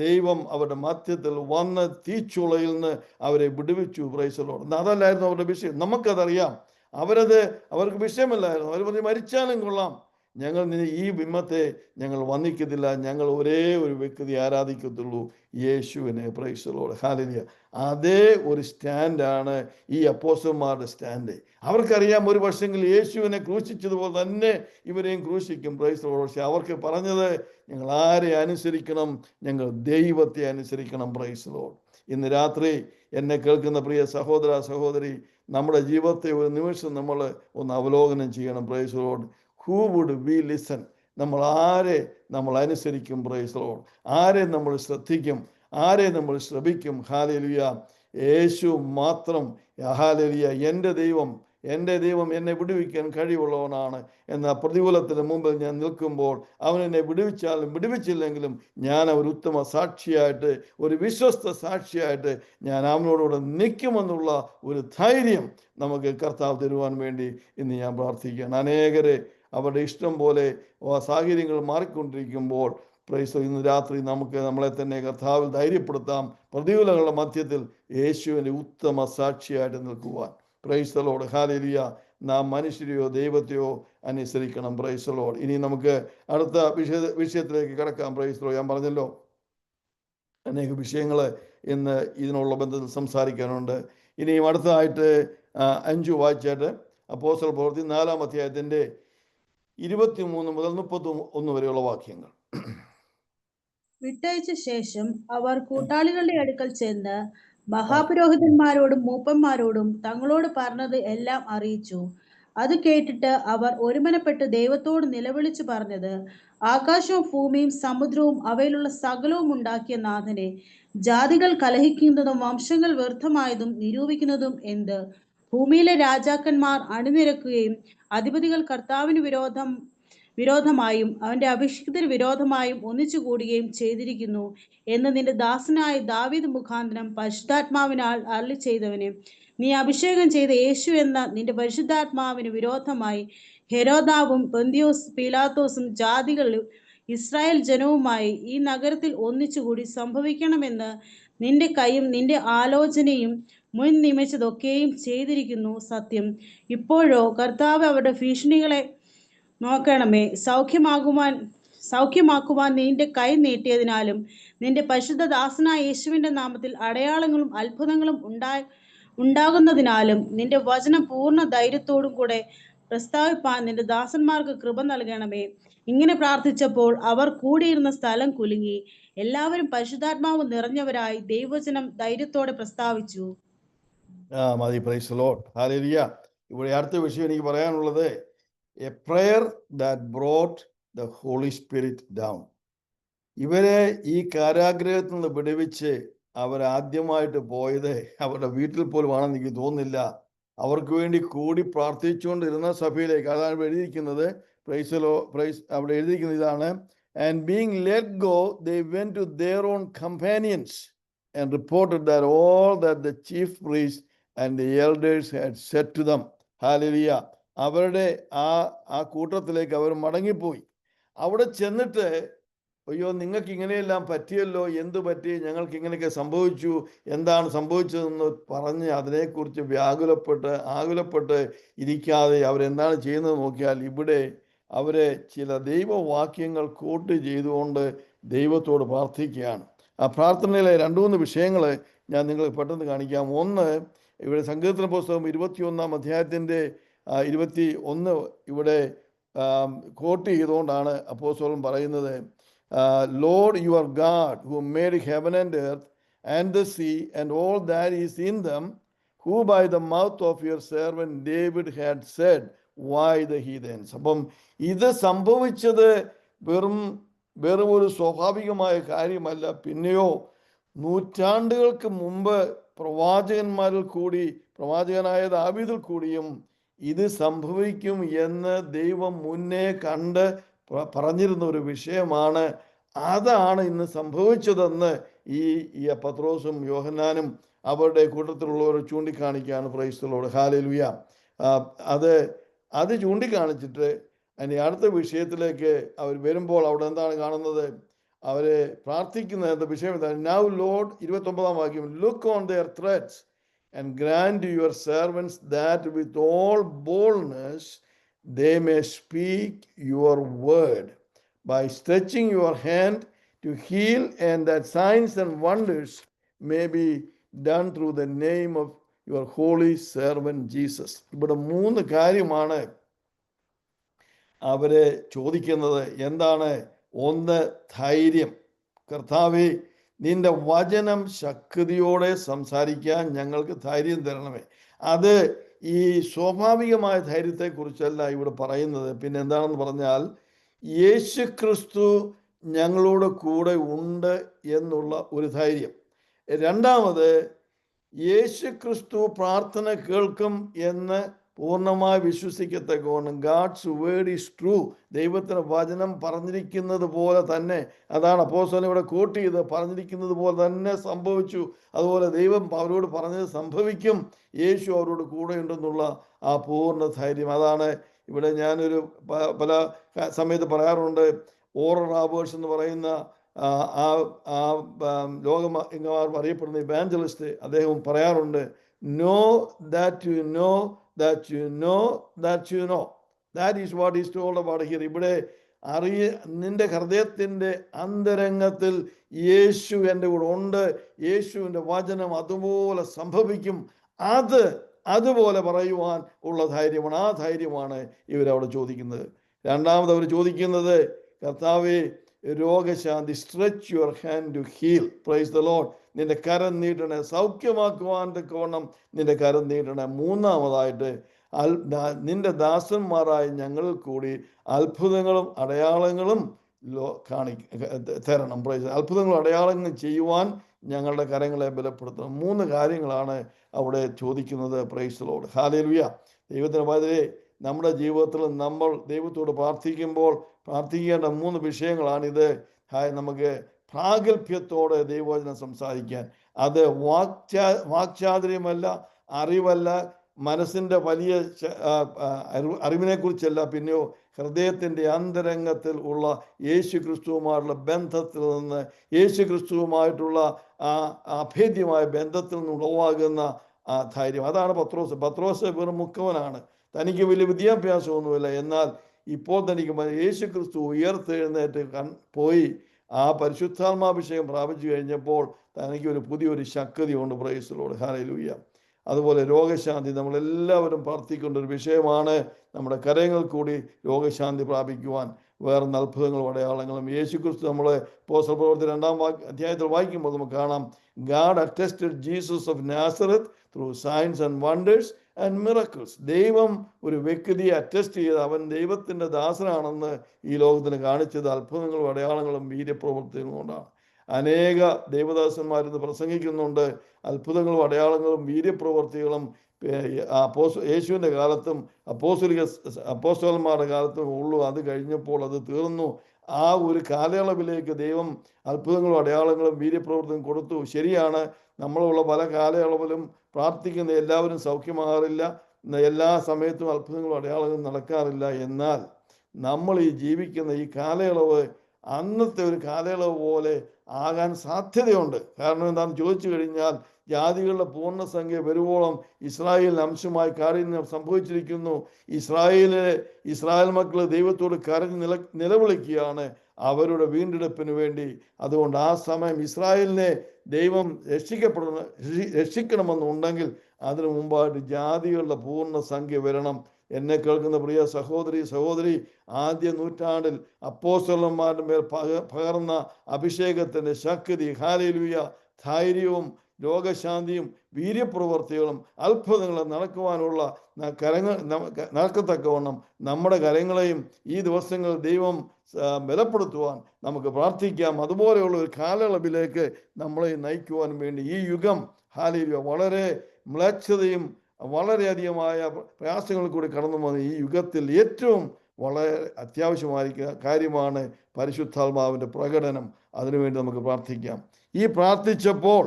ദൈവം അവരുടെ മധ്യത്തിൽ വന്ന് തീച്ചുളയിൽ നിന്ന് അവരെ വിടുവിച്ചു. Price the Lord. അതല്ലായിരുന്നു അവരുടെ വിഷയം. നമുക്കതറിയാം. അവർക്ക് വിഷയമല്ലായിരുന്നു. അവർ പറഞ്ഞ് മരിച്ചാലും കൊള്ളാം, ഞങ്ങൾ ഈ ബിംബത്തെ ഞങ്ങൾ വന്ദിക്കത്തില്ല, ഞങ്ങൾ ഒരേ ഒരു വ്യക്തി ആരാധിക്കത്തുള്ളൂ, യേശുവിനെ. Price the Lord, hallelujah. അതേ ഒരു സ്റ്റാൻഡാണ് ഈ അപ്പോസ്തലന്മാരുടെ സ്റ്റാൻഡ്. അവർക്കറിയാം ഒരു പക്ഷെങ്കിൽ യേശുവിനെ ക്രൂശിച്ചതുപോലെ തന്നെ ഇവരെയും ക്രൂശിക്കും. Price the Lord. പക്ഷെ അവർക്ക് പറഞ്ഞത്, ഞങ്ങൾ ആരെ അനുസരിക്കണം? ഞങ്ങൾ ദൈവത്തെ അനുസരിക്കണം. Price the Lord. ഇന്ന് രാത്രി എന്നെ കേൾക്കുന്ന പ്രിയ സഹോദര സഹോദരി, നമ്മുടെ ജീവിതത്തെ ഒരു നിമിഷം നമ്മൾ ഒന്ന് അവലോകനം ചെയ്യണം. Price the Lord. Who would we listen? നമ്മൾ ആരെ നമ്മൾ അനുസരിക്കും? Price the Lord. ആരെ നമ്മൾ ശ്രദ്ധിക്കും? ആരെ നമ്മൾ ശ്രമിക്കും? ഹല്ലേലൂയ. യേശു മാത്രം. ഹല്ലേലൂയ. എൻ്റെ ദൈവം എന്നെ വിടുവിക്കാൻ കഴിവുള്ളവനാണ് എന്ന പ്രതികൂലത്തിന് മുമ്പിൽ ഞാൻ നിൽക്കുമ്പോൾ അവൻ എന്നെ വിടുവിച്ചാലും വിടുവിച്ചില്ലെങ്കിലും ഞാൻ ഒരു ഉത്തമ സാക്ഷിയായിട്ട്, ഒരു വിശ്വസ്ത സാക്ഷിയായിട്ട് ഞാൻ അവനോടുകൂടെ നിൽക്കുമെന്നുള്ള ഒരു ധൈര്യം നമുക്ക് കർത്താവ് തരുവാൻ വേണ്ടി ഇന്ന് ഞാൻ പ്രാർത്ഥിക്കുകയാണ്. അനേകരെ അവരുടെ ഇഷ്ടം പോലെ സാഹചര്യങ്ങൾ മാറിക്കൊണ്ടിരിക്കുമ്പോൾ പ്രൈസ് ഇന്ന് രാത്രി നമുക്ക് നമ്മളെ തന്നെ കർത്താവിൽ ധൈര്യപ്പെടുത്താം. പ്രതികൂലങ്ങളുടെ മധ്യത്തിൽ യേശുവിൻ്റെ ഉത്തമ സാക്ഷിയായിട്ട് നിൽക്കുവാൻ. Price the Lord, hallelujah. നാം മനുഷ്യരെയോ ദൈവത്തെയോ അനുസരിക്കണം. Price the Lord. ഇനി നമുക്ക് അടുത്ത വിഷയത്തിലേക്ക് കിടക്കാം. Price the Lord. ഞാൻ പറഞ്ഞല്ലോ, അനേക വിഷയങ്ങൾ ഇന്ന് ഇതിനുള്ള ബന്ധത്തിൽ സംസാരിക്കാനുണ്ട്. ഇനിയും അടുത്തതായിട്ട് അഞ്ചു വായിച്ചായിട്ട് അപ്പോസ്തല പ്രവൃത്തി 4-ാം അധ്യായത്തിന്റെ 23 മുതൽ 31 വരെയുള്ള വാക്യങ്ങൾ. വിട്ടയച്ച ശേഷം അവർ കൂട്ടാളികളുടെ അടുക്കൽ ചെന്ന് മഹാപുരോഹിതന്മാരോടും മൂപ്പന്മാരോടും തങ്ങളോട് പറഞ്ഞത് എല്ലാം അറിയിച്ചു. അത് കേട്ടിട്ട് അവർ ഒരുമനപ്പെട്ട് ദൈവത്തോട് നിലവിളിച്ചു പറഞ്ഞത്, ആകാശവും ഭൂമിയും സമുദ്രവും അവയിലുള്ള സകലവും ഉണ്ടാക്കിയ നാഥനെ, ജാതികൾ കലഹിക്കുന്നതും വംശങ്ങൾ വ്യർത്ഥമായതും നിരൂപിക്കുന്നതും എന്ത്? ഭൂമിയിലെ രാജാക്കന്മാർ അണിനിരക്കുകയും അധിപതികൾ കർത്താവിന് വിരോധമായും അവന്റെ അഭിഷിക്തന് വിരോധമായും ഒന്നിച്ചു കൂടുകയും ചെയ്തിരിക്കുന്നു എന്ന് നിന്റെ ദാസനായ ദാവീദ് മുഖാന്തരം പരിശുദ്ധാത്മാവിനാൽ അരുളി ചെയ്തവനെ, നീ അഭിഷേകം ചെയ്ത യേശു എന്ന നിന്റെ പരിശുദ്ധാത്മാവിന് വിരോധമായി ഹെരോദാവും പൊന്തിയോസ് പീലാത്തോസും ജാതികളും ഇസ്രായേൽ ജനവുമായി ഈ നഗരത്തിൽ ഒന്നിച്ചുകൂടി സംഭവിക്കണമെന്ന് നിന്റെ കൈയും നിന്റെ ആലോചനയും മുൻ നിയമിച്ചതൊക്കെയും ചെയ്തിരിക്കുന്നു സത്യം. ഇപ്പോഴോ കർത്താവ് അവരുടെ ഭീഷണികളെ നോക്കണമേ. സൗഖ്യമാക്കുവാൻ നിന്റെ കൈ നീട്ടിയതിനാലും നിന്റെ പരിശുദ്ധ ദാസനായ യേശുവിന്റെ നാമത്തിൽ അടയാളങ്ങളും അത്ഭുതങ്ങളും ഉണ്ടാകുന്നതിനാലും നിന്റെ വചനം പൂർണ്ണ ധൈര്യത്തോടും കൂടെ പ്രസ്താവിപ്പാൻ നിന്റെ ദാസന്മാർക്ക് കൃപ നൽകണമേ. ഇങ്ങനെ പ്രാർത്ഥിച്ചപ്പോൾ അവർ കൂടിയിരുന്ന സ്ഥലം കുലുങ്ങി. എല്ലാവരും പരിശുദ്ധാത്മാവ് നിറഞ്ഞവരായി ദൈവവചനം ധൈര്യത്തോടെ പ്രസ്താവിച്ചു. മതി. Praise the Lord. ഹല്ലേലൂയ. ഇവിടെ അടുത്ത വിഷയം എനിക്ക് പറയാനുള്ളത് a prayer that brought the holy spirit down. ഇവരെ ഈ കാരാഗ്രഹത്തിൽ നിന്ന് വിടുവിച്ച് അവരാദ്യമായിട്ട് പോയത് അവരുടെ വീട്ടിൽ പോലും ആണെന്ന് എനിക്ക് തോന്നുന്നില്ല. അവർക്ക് വേണ്ടി കൂടി പ്രാർത്ഥിച്ചുകൊണ്ടിരുന്ന സഭയിലേക്ക്. അതാണ് എഴുതിയിരിക്കുന്നത്. അവിടെ എഴുതിയിരിക്കുന്നത് ഇതാണ്, and being let go they went to their own companions and reported that all that the chief priests and the elders had said to them. Hallelujah. അവരുടെ ആ കൂട്ടത്തിലേക്ക് അവർ മടങ്ങിപ്പോയി. അവിടെ ചെന്നിട്ട്, അയ്യോ നിങ്ങൾക്ക് ഇങ്ങനെയെല്ലാം പറ്റിയല്ലോ, എന്തു പറ്റി, ഞങ്ങൾക്ക് ഇങ്ങനെയൊക്കെ സംഭവിച്ചു, എന്താണ് സംഭവിച്ചതെന്ന് പറഞ്ഞ് അതിനെക്കുറിച്ച് ആകുലപ്പെട്ട് ഇരിക്കാതെ അവരെന്താണ് ചെയ്യുന്നത് നോക്കിയാൽ ഇവിടെ അവരെ ചില ദൈവവാക്യങ്ങൾ കോട്ട് ചെയ്തുകൊണ്ട് ദൈവത്തോട് പ്രാർത്ഥിക്കുകയാണ്. ആ പ്രാർത്ഥനയിലെ 2-3 വിഷയങ്ങൾ ഞാൻ നിങ്ങൾക്ക് പെട്ടെന്ന് കാണിക്കാം. ഒന്ന്, ഇവിടെ സങ്കീർത്തന പുസ്തകം 21-ാം അധ്യായത്തിൻ്റെ 21 ഇവിടെ കോട്ട് ചെയ്തുകൊണ്ടാണ് അപ്പോസ്തലൻ പറയുന്നത്, Lord your God who made heaven and earth and the sea and all that is in them, who by the mouth of your servant David had said why the heathens. അപ്പം ഇത് സംഭവിച്ചത് വെറും ഒരു സ്വാഭാവികമായ കാര്യമല്ല. പിന്നെയോ നൂറ്റാണ്ടുകൾക്ക് മുമ്പ് പ്രവാചകനായ ദാവീദിൽ കൂടിയും ഇത് സംഭവിക്കും എന്ന് ദൈവം മുന്നേ കണ്ട് പറഞ്ഞിരുന്ന ഒരു വിഷയമാണ്. അതാണ് ഇന്ന് സംഭവിച്ചതെന്ന് ഈ പത്രോസും യോഹന്നാനും അവരുടെ കൂട്ടത്തിലുള്ളവർ ചൂണ്ടിക്കാണിക്കുകയാണ്. Praise the Lord. ഹല്ലേലൂയ. അത് ചൂണ്ടിക്കാണിച്ചിട്ട് അതിൻ്റെ അടുത്ത വിഷയത്തിലേക്ക് അവർ വരുമ്പോൾ അവിടെ എന്താണ് കാണുന്നത്? അവരെ പ്രാർത്ഥിക്കുന്ന വിഷയം എന്താണ്? നൗ ലോർഡ്, 29-ാം വാക്യം, look on their threats and grant to your servants that with all boldness they may speak your word by stretching your hand to heal, and that signs and wonders may be done through the name of your holy servant Jesus. ഇവിടെ 3 കാര്യമാണ് അവരെ ചോദിക്കുന്നത്. എന്താണ്? ഒന്ന്, ധൈര്യം. കർത്താവേ, നിന്റെ വചനം ശക്തിയോടെ സംസാരിക്കാൻ ഞങ്ങൾക്ക് ധൈര്യം തരണമേ. അത് ഈ സ്വാഭാവികമായ ധൈര്യത്തെക്കുറിച്ചല്ല ഇവിടെ പറയുന്നത്. പിന്നെ എന്താണെന്ന് പറഞ്ഞാൽ, യേശു ക്രിസ്തു ഞങ്ങളോട് കൂടെ ഉണ്ട് എന്നുള്ള ഒരു ധൈര്യം. രണ്ടാമത്, യേശു ക്രിസ്തു പ്രാർത്ഥന കേൾക്കും എന്ന് പൂർണ്ണമായി വിശ്വസിക്കത്തക്കവണ്ണം ഗാഡ്സ് വേർഡ് ഈസ് ട്രൂ. ദൈവത്തിന് വചനം പറഞ്ഞിരിക്കുന്നത് പോലെ തന്നെ, അതാണ് അപ്പോസ്തലൻ ഇവിടെ കോട്ട് ചെയ്ത്, പറഞ്ഞിരിക്കുന്നത് പോലെ തന്നെ സംഭവിച്ചു. അതുപോലെ ദൈവം അവരോട് പറഞ്ഞത് സംഭവിക്കും. യേശു അവരോട് കൂടെ ഉണ്ടെന്നുള്ള ആ പൂർണ്ണ ധൈര്യം. അതാണ് ഇവിടെ ഞാനൊരു പല സമയത്ത് പറയാറുണ്ട്. ഓറൽ റോബേർട്സ് എന്ന് പറയുന്ന ലോകമാർ അറിയപ്പെടുന്ന ഇവാഞ്ചലിസ്റ്റ്, അദ്ദേഹം പറയാറുണ്ട്, know that you know that you know that you know. That is what is told about here. ഇവിടെ നിന്റെ ഹൃദയത്തിൻ്റെ അന്തരംഗത്തിൽ യേശു എൻ്റെ കൂടെ ഉണ്ട്, യേശുവിൻ്റെ വചനം അതുപോലെ സംഭവിക്കും. അതുപോലെ പറയുവാൻ ഉള്ള ധൈര്യമാണ്. ആ ധൈര്യമാണ് ഇവരവിടെ ചോദിക്കുന്നത്. രണ്ടാമത് അവർ ചോദിക്കുന്നത്, കർത്താവേ രോഗശാന്തി, stretch your hand to heal. Praise the lord. നിന്റെ കരം നീട്ടണേ, സൗഖ്യമാക്കുവാൻ തക്കവണ്ണം നിന്റെ കരം നീട്ടണേ. മൂന്നാമതായിട്ട് നിന്റെ ദാസന്മാരായ ഞങ്ങളിൽ കൂടി അത്ഭുതങ്ങളും അടയാളങ്ങളും തരണം. പ്രൈസ്. അത്ഭുതങ്ങളും അടയാളങ്ങളും ചെയ്യുവാൻ ഞങ്ങളുടെ കരങ്ങളെ ബലപ്പെടുത്തണം. 3 കാര്യങ്ങളാണ് അവിടെ ചോദിക്കുന്നത്. Price the Lord. ഹല്ലേലൂയ. ദൈവത്തിന്റെ പൈതലേ, നമ്മുടെ ജീവിതത്തിൽ നമ്മൾ ദൈവത്തോട് പ്രാർത്ഥിക്കുമ്പോൾ പ്രാർത്ഥിക്കേണ്ട 3 വിഷയങ്ങളാണിത്. നമുക്ക് പ്രാഗൽഭ്യത്തോടെ ദൈവവചനം സംസാരിക്കാൻ. അത് വാക്ചാതുര്യമല്ല, അറിവല്ല, മനസ്സിൻ്റെ വലിയ അറിവിനെ കുറിച്ചല്ല, പിന്നെയോ ഹൃദയത്തിൻ്റെ അന്തരംഗത്തിൽ ഉള്ള യേശു ക്രിസ്തുവുമായിട്ടുള്ള ബന്ധത്തിൽ നിന്ന്, യേശു ക്രിസ്തുവുമായിട്ടുള്ള ആ അഭേദ്യമായ ബന്ധത്തിൽ നിന്ന് ഉളവാകുന്ന ആ ധൈര്യം. അതാണ് പത്രോസ് വെറും മുക്കവനാണ്, തനിക്ക് വലിയ വിദ്യാഭ്യാസമൊന്നുമില്ല. എന്നാൽ ഇപ്പോൾ തനിക്ക് യേശു ക്രിസ്തു ഉയർത്തെഴുന്നേറ്റ് പോയി ആ പരിശുദ്ധാത്മാഭിഷേകം പ്രാപിച്ചു കഴിഞ്ഞപ്പോൾ തനിക്ക് പുതിയൊരു ശക്തി ഉണ്ട്. Price the Lord. ഹല്ലേലൂയ. അതുപോലെ രോഗശാന്തി നമ്മളെല്ലാവരും പ്രാർത്ഥിക്കേണ്ട ഒരു വിഷയമാണ്. നമ്മുടെ കരങ്ങൾ കൂടി രോഗശാന്തി പ്രാപിക്കുവാൻ വേറെ അത്ഭുതങ്ങളും അടയാളങ്ങളും യേശു ക്രിസ്തു നമ്മളെ അപ്പോസ്തല പ്രവൃത്തി 2-ാം അധ്യായത്തിൽ വായിക്കുമ്പോൾ നമുക്ക് കാണാം, God attested Jesus of Nazareth through signs and wonders and miracles. ദൈവം ഒരു വ്യക്തിയെ അറ്റസ്റ്റ് ചെയ്ത് അവൻ ദൈവത്തിൻ്റെ ദാസനാണെന്ന് ഈ ലോകത്തിന് കാണിച്ചത് അത്ഭുതങ്ങളും അടയാളങ്ങളും വീര്യപ്രവൃത്തികളും കൊണ്ടാണ്. അനേക ദൈവദാസന്മാരിന്ന് പ്രസംഗിക്കുന്നുണ്ട്. അത്ഭുതങ്ങളും അടയാളങ്ങളും വീര്യപ്രവൃത്തികളും യേശുവിൻ്റെ കാലത്തും അപ്പോസ്തലന്മാരുടെ കാലത്തും ഉള്ളൂ. അത് കഴിഞ്ഞപ്പോൾ അത് തീർന്നു. ആ ഒരു കാലയളവിലേക്ക് ദൈവം അത്ഭുതങ്ങളും അടയാളങ്ങളും വീര്യപ്രവൃത്തിയും കൊടുത്തു. ശരിയാണ്, നമ്മളുള്ള പല കാലയളവിലും പ്രാർത്ഥിക്കുന്ന എല്ലാവരും സൗഖ്യമാകാറില്ല, എല്ലാ സമയത്തും അത്ഭുതങ്ങളും അടയാളങ്ങളും നടക്കാറില്ല. എന്നാൽ നമ്മൾ ഈ ജീവിക്കുന്ന ഈ കാലയളവ് അന്നത്തെ ഒരു കാലയളവ് പോലെ ആകാൻ സാധ്യതയുണ്ട്. കാരണം എന്താണെന്ന് ചോദിച്ചു കഴിഞ്ഞാൽ, ജാതികളുടെ പൂർണ്ണസംഖ്യ വരുവോളം ഇസ്രായേലിന് അംശമായി കാഠിന്യം സംഭവിച്ചിരിക്കുന്നു. ഇസ്രായേൽ മക്കൾ ദൈവത്തോട് കരഞ്ഞ് നിലവിളിക്കുകയാണ് അവരുടെ വീണ്ടെടുപ്പിന് വേണ്ടി. അതുകൊണ്ട് ആ സമയം ഇസ്രായേലിനെ ദൈവം രക്ഷിക്കണമെന്നുണ്ടെങ്കിൽ അതിനു മുമ്പായിട്ട് ജാതികളുടെ പൂർണ്ണസംഖ്യ വരണം. എന്നെ കേൾക്കുന്ന പ്രിയ സഹോദരി, ആദ്യ നൂറ്റാണ്ടിൽ അപ്പോസ്തലന്മാരുടെ മേൽ പകർന്ന അഭിഷേകത്തിൻ്റെ ശക്തി, ഹല്ലേലൂയ, ധൈര്യവും രോഗശാന്തിയും വീര്യപ്രവൃത്തികളും അത്ഭുതങ്ങളും നടക്കത്തക്കവണ്ണം നമ്മുടെ കരങ്ങളെയും ഈ ദിവസങ്ങളിൽ ദൈവം ബലപ്പെടുത്തുവാൻ നമുക്ക് പ്രാർത്ഥിക്കാം. അതുപോലെയുള്ള ഒരു കാലയളവിലേക്ക് നമ്മളെ നയിക്കുവാൻ വേണ്ടി ഈ യുഗം, ഹല്ലേലൂയ, വളരെ മ്ലേച്ഛതയും വളരെയധികമായ പ്രയാസങ്ങളിൽ കൂടി കടന്നു പോകുന്ന ഈ യുഗത്തിൽ ഏറ്റവും വളരെ അത്യാവശ്യമായിരിക്കുന്ന കാര്യമാണ് പരിശുദ്ധാത്മാവിൻ്റെ പ്രകടനം. അതിനുവേണ്ടി നമുക്ക് പ്രാർത്ഥിക്കാം. ഈ പ്രാർത്ഥിച്ചപ്പോൾ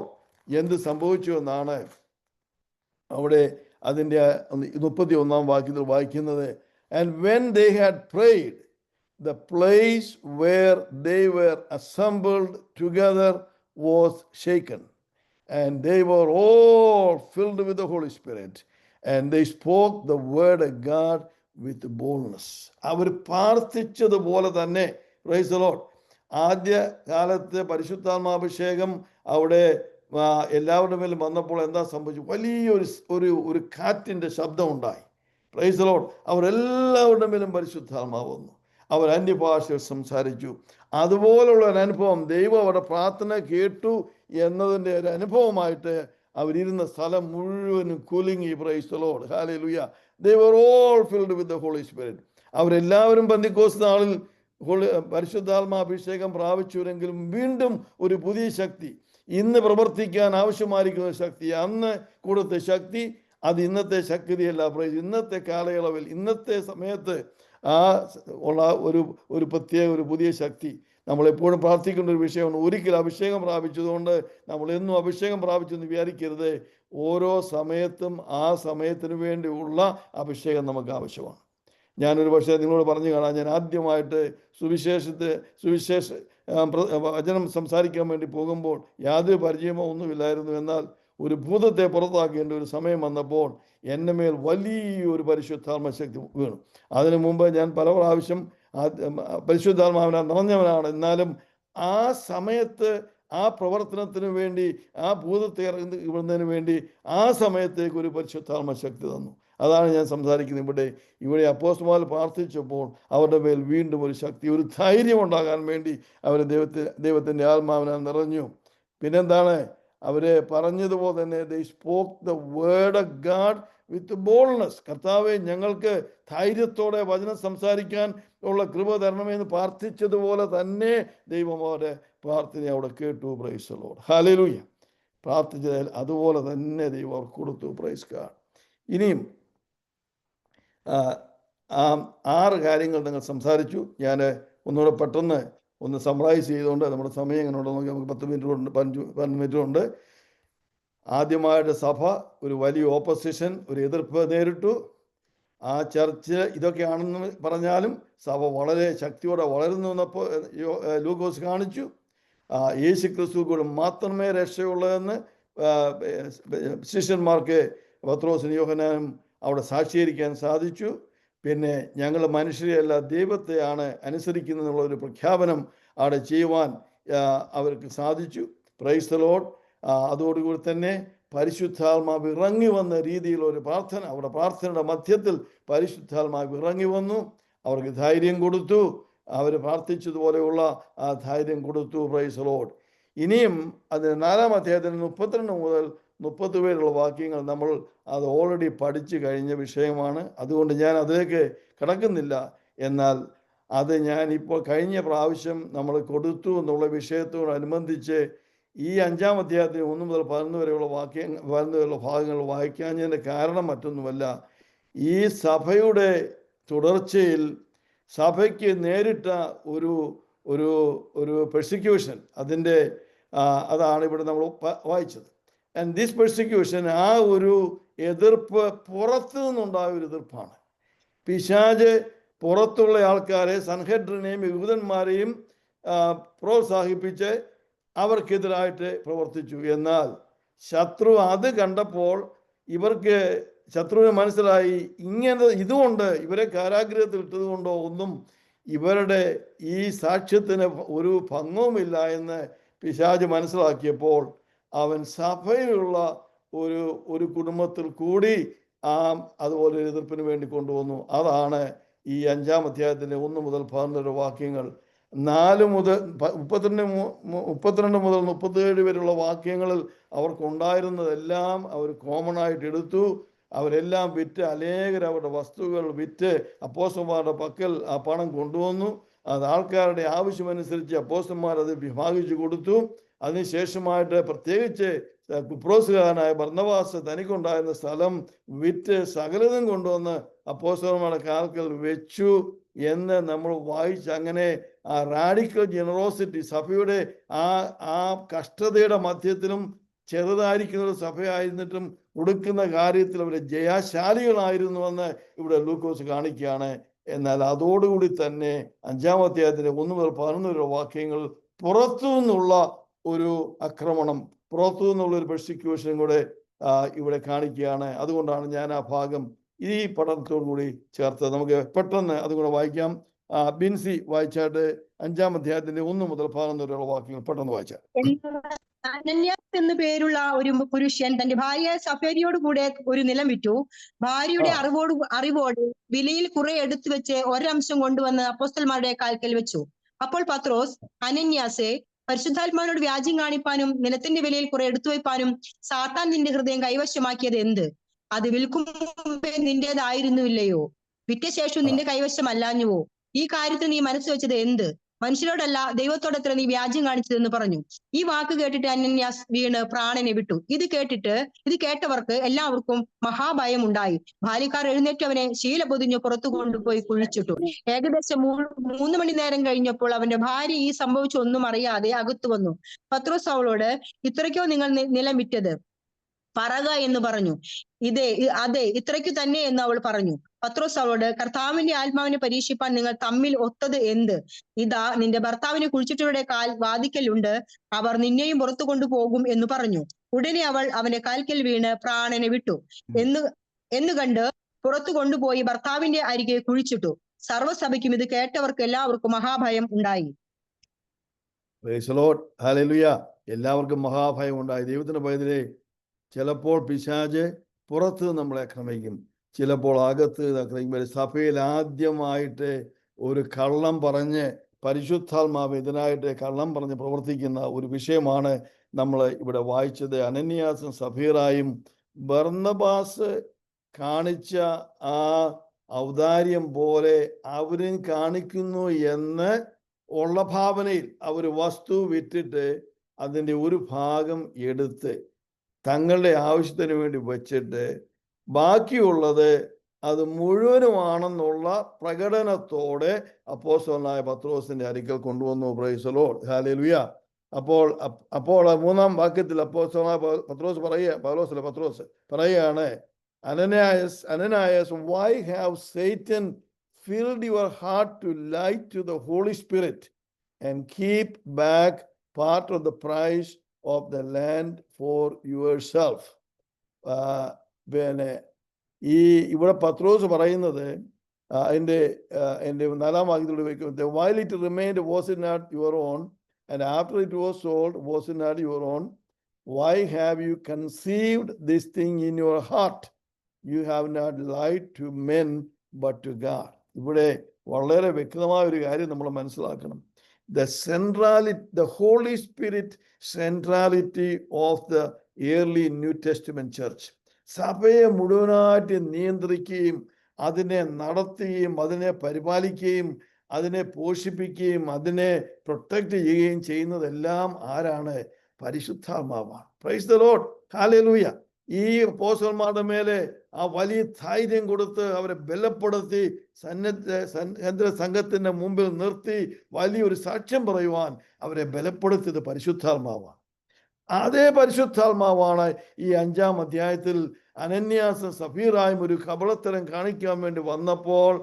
എന്ത് സംഭവിച്ചു എന്നാണ് അവിടെ അതിൻ്റെ 31-ാം വാക്യത്തിൽ വായിക്കുന്നത്. And when they had prayed, the place where they were assembled together was shaken, and they were all filled with the Holy Spirit, and they spoke the word of God with boldness. അവർ പ്രാർത്ഥിച്ചതുപോലെ തന്നെ, price the Lord, ആദ്യ കാലത്ത് പരിശുദ്ധാത്മാഭിഷേകം അവിടെ എല്ലാവരുടെ മേലും വന്നപ്പോൾ എന്താ സംഭവിച്ചു? വലിയൊരു കാറ്റിൻ്റെ ശബ്ദം ഉണ്ടായി. Price the Lord. അവരെല്ലാവരുടെ മേലും പരിശുദ്ധാത്മാവ് വന്നു. അവർ അന്യഭാഷയിൽ സംസാരിച്ചു. അതുപോലുള്ള ഒരു അനുഭവം, ദൈവം അവരുടെ പ്രാർത്ഥന കേട്ടു എന്നതിൻ്റെ ഒരു അനുഭവമായിട്ട് അവരിരുന്ന സ്ഥലം മുഴുവനും കുലുങ്ങി. Price the Lord. Hallelujah. They were all filled with the Holy Spirit. അവരെല്ലാവരും പെന്തക്കോസ്ത് നാളിൽ പരിശുദ്ധാത്മാഭിഷേകം പ്രാപിച്ചുവെങ്കിലും വീണ്ടും ഒരു പുതിയ ശക്തി, ഇന്ന് പ്രവർത്തിക്കാൻ ആവശ്യമായിരിക്കുന്ന ശക്തി, അന്ന് കൊടുത്ത ശക്തി, അത് ഇന്നത്തെ ശക്തിയല്ല. ഇന്നത്തെ കാലയളവിൽ, ഇന്നത്തെ സമയത്ത് ഉള്ള ഒരു പ്രത്യേക ഒരു പുതിയ ശക്തി നമ്മളെപ്പോഴും പ്രാർത്ഥിക്കേണ്ട ഒരു വിഷയമാണ്. ഒരിക്കൽ അഭിഷേകം പ്രാപിച്ചതുകൊണ്ട് നമ്മളെന്നും അഭിഷേകം പ്രാപിച്ചെന്ന് വിചാരിക്കരുത്. ഓരോ സമയത്തും ആ സമയത്തിന് വേണ്ടിയുള്ള അഭിഷേകം നമുക്ക് ആവശ്യമാണ്. ഞാനൊരു പക്ഷേ നിങ്ങളോട് പറഞ്ഞു കാണാം, ഞാൻ ആദ്യമായിട്ട് സുവിശേഷ വചനം സംസാരിക്കാൻ വേണ്ടി പോകുമ്പോൾ യാതൊരു പരിചയമോ ഒന്നുമില്ലായിരുന്നു. എന്നാൽ ഒരു ഭൂതത്തെ പുറത്താക്കേണ്ട ഒരു സമയം വന്നപ്പോൾ എൻ്റെ മേൽ വലിയൊരു പരിശുദ്ധാത്മ ശക്തി വീണു. അതിനു മുമ്പ് ഞാൻ പല പ്രാവശ്യം പരിശുദ്ധാത്മാവിനാൽ നിറഞ്ഞവനാണ്. എന്നാലും ആ സമയത്ത് ആ പ്രവർത്തനത്തിന് വേണ്ടി, ആ ഭൂതത്തെ ഇറങ്ങുന്നതിന് വേണ്ടി ആ സമയത്തേക്ക് ഒരു പരിശുദ്ധാത്മ ശക്തി തന്നു. അതാണ് ഞാൻ സംസാരിക്കുന്നത്. ഇവിടെ അപ്പോസ്തലന്മാർ പ്രാർത്ഥിച്ചപ്പോൾ അവരുടെ മേൽ വീണ്ടും ഒരു ശക്തി, ഒരു ധൈര്യം ഉണ്ടാകാൻ വേണ്ടി അവർ ദൈവത്തിൻ്റെ ആത്മാവിനാൽ നിറഞ്ഞു. പിന്നെന്താണ്? അവരെ പറഞ്ഞതുപോലെ തന്നെ they spoke the word of God with boldness. കർത്താവെ, ഞങ്ങൾക്ക് ധൈര്യത്തോടെ വചനം സംസാരിക്കാൻ ഉള്ള കൃപ തരണമെന്ന് പ്രാർത്ഥിച്ചതുപോലെ തന്നെ ദൈവം അവരുടെ പ്രാർത്ഥന അവിടെ കേട്ടു. Praise the Lord, hallelujah. പ്രാർത്ഥിച്ചതിൽ അതുപോലെ തന്നെ ദൈവം അവർക്ക് കൊടുത്തു. Praise God. ഇനിയും 6 കാര്യങ്ങൾ നിങ്ങൾ സംസാരിച്ചു. ഞാൻ ഒന്നുകൂടെ പെട്ടെന്ന് ഒന്ന് സമ്മറൈസ് ചെയ്തുകൊണ്ട്, നമ്മുടെ സമയം എങ്ങനെ ഉണ്ടോ നോക്കി, നമുക്ക് 10 മിനിറ്റ് ഉണ്ട്, 15 മിനിറ്റ് ഉണ്ട്. ആദ്യമായിട്ട് സഭ ഒരു വലിയ ഓപ്പോസിഷൻ, ഒരു എതിർപ്പ് നേരിട്ടു. ആ ചർച്ച് ഇതൊക്കെയാണെന്ന് പറഞ്ഞാലും സഭ വളരെ ശക്തിയോടെ വളരുന്നു എന്നപ്പോൾ ലൂക്കോസ് കാണിച്ചു. യേശു ക്രിസ്തു കൂടെ മാത്രമേ രക്ഷയുള്ളതെന്ന് ശിഷ്യന്മാർക്ക്, പത്രോസിനും യോഹന്നാനും അവിടെ സാക്ഷീകരിക്കാൻ സാധിച്ചു. പിന്നെ ഞങ്ങൾ മനുഷ്യരെയല്ല ദൈവത്തെയാണ് അനുസരിക്കുന്നതെന്നുള്ള ഒരു പ്രഖ്യാപനം അവിടെ ചെയ്യുവാൻ അവർക്ക് സാധിച്ചു. Price the Lord. അതോടുകൂടി തന്നെ പരിശുദ്ധാത്മാവ് ഇറങ്ങി വന്ന രീതിയിലൊരു പ്രാർത്ഥന, അവിടെ പ്രാർത്ഥനയുടെ മധ്യത്തിൽ പരിശുദ്ധാത്മാവ് ഇറങ്ങി വന്നു, അവർക്ക് ധൈര്യം കൊടുത്തു. അവർ പ്രാർത്ഥിച്ചതുപോലെയുള്ള ആ ധൈര്യം കൊടുത്തു. Price the Lord. ഇനിയും അതിന് 4-ാം അധ്യായത്തിന് 32 മുതൽ 30 വരെയുള്ള വാക്യങ്ങൾ നമ്മൾ അത് ഓൾറെഡി പഠിച്ചു കഴിഞ്ഞ വിഷയമാണ്. അതുകൊണ്ട് ഞാൻ അതിലേക്ക് കടക്കുന്നില്ല. എന്നാൽ അത് ഞാൻ ഇപ്പോൾ കഴിഞ്ഞ പ്രാവശ്യം നമ്മൾ കൊടുത്തു എന്നുള്ള വിഷയത്തോടനുബന്ധിച്ച് ഈ 5-ാം അധ്യായത്തിന് 1 മുതൽ 11 വരെയുള്ള 11 വരെയുള്ള ഭാഗങ്ങൾ വായിക്കാഞ്ഞതിൻ്റെ കാരണം മറ്റൊന്നുമല്ല, ഈ സഭയുടെ തുടർച്ചയിൽ സഭയ്ക്ക് നേരിട്ട ഒരു ഒരു ഒരു പെർസിക്യൂഷൻ, അതാണ് ഇവിടെ നമ്മൾ വായിച്ചത്. ആൻഡ് ദിസ് പെർസിക്യൂഷൻ, ആ ഒരു എതിർപ്പ് പുറത്തു നിന്നുണ്ടായ ഒരു എതിർപ്പാണ്. പിശാച് പുറത്തുള്ള ആൾക്കാരെ, സൻഹെഡ്രിനെയും യഹൂദന്മാരെയും പ്രോത്സാഹിപ്പിച്ച് അവർക്കെതിരായിട്ട് പ്രവർത്തിച്ചു. എന്നാൽ ശത്രു അത് കണ്ടപ്പോൾ ഇവർക്ക്, ശത്രുവിന് മനസ്സിലായി ഇതുകൊണ്ട് ഇവരെ കാരാഗൃഹത്തിൽ ഇട്ടത് കൊണ്ടോ ഒന്നും ഇവരുടെ ഈ സാക്ഷ്യത്തിന് ഒരു ഭംഗവുമില്ല എന്ന് പിശാച് മനസ്സിലാക്കിയപ്പോൾ അവൻ സഭയിലുള്ള ഒരു കുടുംബത്തിൽ കൂടി അതുപോലെ ഒരു എതിർപ്പിന് വേണ്ടി കൊണ്ടുവന്നു. അതാണ് ഈ 5-ാം അധ്യായത്തിൻ്റെ 1 മുതൽ 11 വാക്യങ്ങൾ. 4 മുതൽ 32 മുതൽ 37 വരെയുള്ള വാക്യങ്ങളിൽ അവർക്കുണ്ടായിരുന്നതെല്ലാം അവർ കോമൺ ആയിട്ട് എടുത്തു. അവരെല്ലാം വിറ്റ്, അനേകർ അവരുടെ വസ്തുക്കൾ വിറ്റ് അപ്പോസ്തലന്മാരുടെ പക്കൽ ആ പണം കൊണ്ടുവന്നു. അത് ആൾക്കാരുടെ ആവശ്യമനുസരിച്ച് അപ്പോസ്തലന്മാർ അത് വിഭാഗിച്ചു കൊടുത്തു. അതിനുശേഷമായിട്ട് പ്രത്യേകിച്ച് കുപ്രോസുകാരനായ ബർന്നബാസ് തനിക്കുണ്ടായിരുന്ന സ്ഥലം വിറ്റ് സകലതും കൊണ്ടുവന്ന് അപ്പോസ്തലന്മാരുടെ കാൽക്കൽ വെച്ചു എന്ന് നമ്മൾ വായിച്ച്, അങ്ങനെ ആ റാഡിക്കൽ ജനറോസിറ്റി, സഭയുടെ ആ കഷ്ടതയുടെ മധ്യത്തിലും ചെറുതായിരിക്കുന്ന ഒരു സഭയായിരുന്നിട്ടും കൊടുക്കുന്ന കാര്യത്തിൽ അവർ ജയശാലികളായിരുന്നുവെന്ന് ഇവിടെ ലൂക്കോസ് കാണിക്കുകയാണ്. എന്നാൽ അതോടുകൂടി തന്നെ 5-ാം അധ്യായത്തിന്റെ 1 മുതൽ 11 വരെ വാക്യങ്ങൾ പുറത്തു നിന്നുള്ള ഒരു ആക്രമണം, പുറത്തു നിന്നുള്ള ഒരു പെർസിക്യൂഷൻ കൂടെ ഇവിടെ കാണിക്കുകയാണ്. അതുകൊണ്ടാണ് ഞാൻ ആ ഭാഗം ഈ പഠനത്തോടു കൂടി ചേർത്തത്. നമുക്ക് പെട്ടെന്ന് അതും കൂടെ വായിക്കാം. ബിൻസി വായിച്ചാട്ട് 5-ാം അധ്യായത്തിന്റെ 1 മുതൽ 11 വരെയുള്ള വാക്യങ്ങൾ പെട്ടെന്ന് വായിച്ചാൽ. അനന്യാസ് എന്നു പേരുള്ള ഒരു പുരുഷൻ തന്റെ ഭാര്യ സഫേരിയോട് കൂടെ ഒരു നിലം വിറ്റു. ഭാര്യയുടെ അറിവോട് വിലയിൽ കുറെ എടുത്തു വെച്ച് ഒരംശം കൊണ്ടുവന്ന് അപ്പോസ്തലന്മാരുടെ കാൽക്കൽ വെച്ചു. അപ്പോൾ പത്രോസ്, അനന്യാസെ, പരിശുദ്ധാത്മാവിനോട് വ്യാജ്യം കാണിപ്പാനും നിലത്തിന്റെ വിലയിൽ കുറെ എടുത്തു വയ്പാനും സാത്താൻ നിന്റെ ഹൃദയം കൈവശമാക്കിയത് എന്ത്? അത് വിൽക്കും മുമ്പേ നിന്റേതായിരുന്നില്ലയോ? വിറ്റ ശേഷം നിന്റെ കൈവശമല്ലാഞ്ഞുവോ? ഈ കാര്യത്തിൽ നീ മനസ്സ് വെച്ചത് എന്ത്? മനുഷ്യരോടല്ല ദൈവത്തോടത്ര നീ വ്യാജ്യം കാണിച്ചതെന്ന് പറഞ്ഞു. ഈ വാക്ക് കേട്ടിട്ട് അനന്യാസ് വീണ് പ്രാണനെ വിട്ടു. ഇത് കേട്ടവർക്ക് എല്ലാവർക്കും മഹാഭയം ഉണ്ടായി. ബാല്യക്കാർ എഴുന്നേറ്റ് അവനെ ശീല പൊതിഞ്ഞ് പുറത്തു കൊണ്ടുപോയി കുഴിച്ചിട്ടു. ഏകദേശം 3 മണി നേരം കഴിഞ്ഞപ്പോൾ അവന്റെ ഭാര്യ ഈ സംഭവിച്ചൊന്നും അറിയാതെ അകത്തു വന്നു. പത്രോസ് അവളോട്, ഇത്രയ്ക്കോ നിങ്ങൾ നിലം വിറ്റത്? പറക എന്ന് പറഞ്ഞു. അതെ, ഇത്രയ്ക്കു തന്നെ എന്ന് അവൾ പറഞ്ഞു. പത്രോസ് അവളോട്, കർത്താവിന്റെ ആത്മാവിനെ പരീക്ഷിപ്പാൻ നിങ്ങൾ തമ്മിൽ ഒത്തത് എന്ത്? ഇതാ, നിന്റെ ഭർത്താവിനെ കുഴിച്ചിട്ടവരുടെ കാൽ വാതിക്കലുണ്ട്, അവർ നിന്നെയും പുറത്തു കൊണ്ടുപോകും എന്ന് പറഞ്ഞു. ഉടനെ അവൾ അവന്റെ കാൽക്കൽ വീണ് പ്രാണനെ വിട്ടു എന്ന് കണ്ട് പുറത്തു കൊണ്ടുപോയി ഭർത്താവിന്റെ അരികെ കുഴിച്ചിട്ടു. സർവ്വസഭയ്ക്കും ഇത് കേട്ടവർക്ക് എല്ലാവർക്കും മഹാഭയം ഉണ്ടായി. Price the Lord, hallelujah. എല്ലാവർക്കും മഹാഭയം ഉണ്ടായി. ദൈവത്തിൻ്റെ പൈതലേ, ചിലപ്പോൾ പിശാച് പുറത്ത് നമ്മളെ ആക്രമിക്കും, ചിലപ്പോൾ അകത്ത് ആക്രമിക്കും. സഭയിൽ ആദ്യമായിട്ട് ഒരു കള്ളം പറഞ്ഞ് പരിശുദ്ധാത്മാവ് ഇതിനായിട്ട് കള്ളം പറഞ്ഞ് പ്രവർത്തിക്കുന്ന ഒരു വിഷയമാണ് നമ്മൾ ഇവിടെ വായിച്ചത്. അനന്യാസും സഫീറായും ബർന്നബാസ് കാണിച്ച ആ ഔദാര്യം പോലെ അവരും കാണിക്കുന്നു എന്ന് ഉള്ള ഭാവനയിൽ അവർ വസ്തു വിറ്റിട്ട് അതിൻ്റെ ഒരു ഭാഗം എടുത്ത് തങ്ങളുടെ ആവശ്യത്തിന് വേണ്ടി വെച്ചിട്ട് ബാക്കിയുള്ളത് അത് മുഴുവനുമാണെന്നുള്ള പ്രകടനത്തോടെ അപ്പോസ്തലനായ പത്രോസിന്റെ അടുക്കൽ കൊണ്ടുവന്നു. Price the Lord, hallelujah. അപ്പോൾ മൂന്നാം വാക്യത്തിൽ അപ്പോസ്തലനായ പത്രോസ് പറയുകയാണ്, Ananias, why have Satan filled your heart to lie to the Holy Spirit and keep back part of the price of the land for yourself? പിന്നെ ഇവിടെ പത്രോസ് പറയുന്നത് എൻ്റെ 4-ാം വാക്യത്തിലൂടെ വയ്ക്കുന്നത്, while it remained, was it not your own? And after it was sold, was it not your own? Why have you conceived this thing in your heart? You have not lied to men but to God. ഇവിടെ വളരെ വ്യക്തമായ ഒരു കാര്യം നമ്മൾ മനസ്സിലാക്കണം. The Holy Spirit centrality of the early New Testament church. സഭയെ മുഴുവനായിട്ട് നിയന്ത്രിക്കുകയും അതിനെ നടത്തുകയും അതിനെ പരിപാലിക്കുകയും അതിനെ പോഷിപ്പിക്കുകയും അതിനെ പ്രൊട്ടക്ട് ചെയ്യുകയും ചെയ്യുന്നതെല്ലാം ആരാണ്? പരിശുദ്ധാത്മാവാണ്. Price the Lord, hallelujah. ഈ അപ്പോസ്തലന്മാരുടെ മേലെ ആ വലിയ ധൈര്യം കൊടുത്ത് അവരെ ബലപ്പെടുത്തി സന്നദ്ധ സംഘത്തിന്റെ മുമ്പിൽ നിർത്തി വലിയൊരു സാക്ഷ്യം പറയുവാൻ അവരെ ബലപ്പെടുത്തിയത് പരിശുദ്ധാത്മാവാണ്. അതേ പരിശുദ്ധാത്മാവാണ് ഈ 5-ാം അധ്യായത്തിൽ അനന്യാസും സഫീറായും ഒരു കപടത്തരം കാണിക്കാൻ വേണ്ടി വന്നപ്പോൾ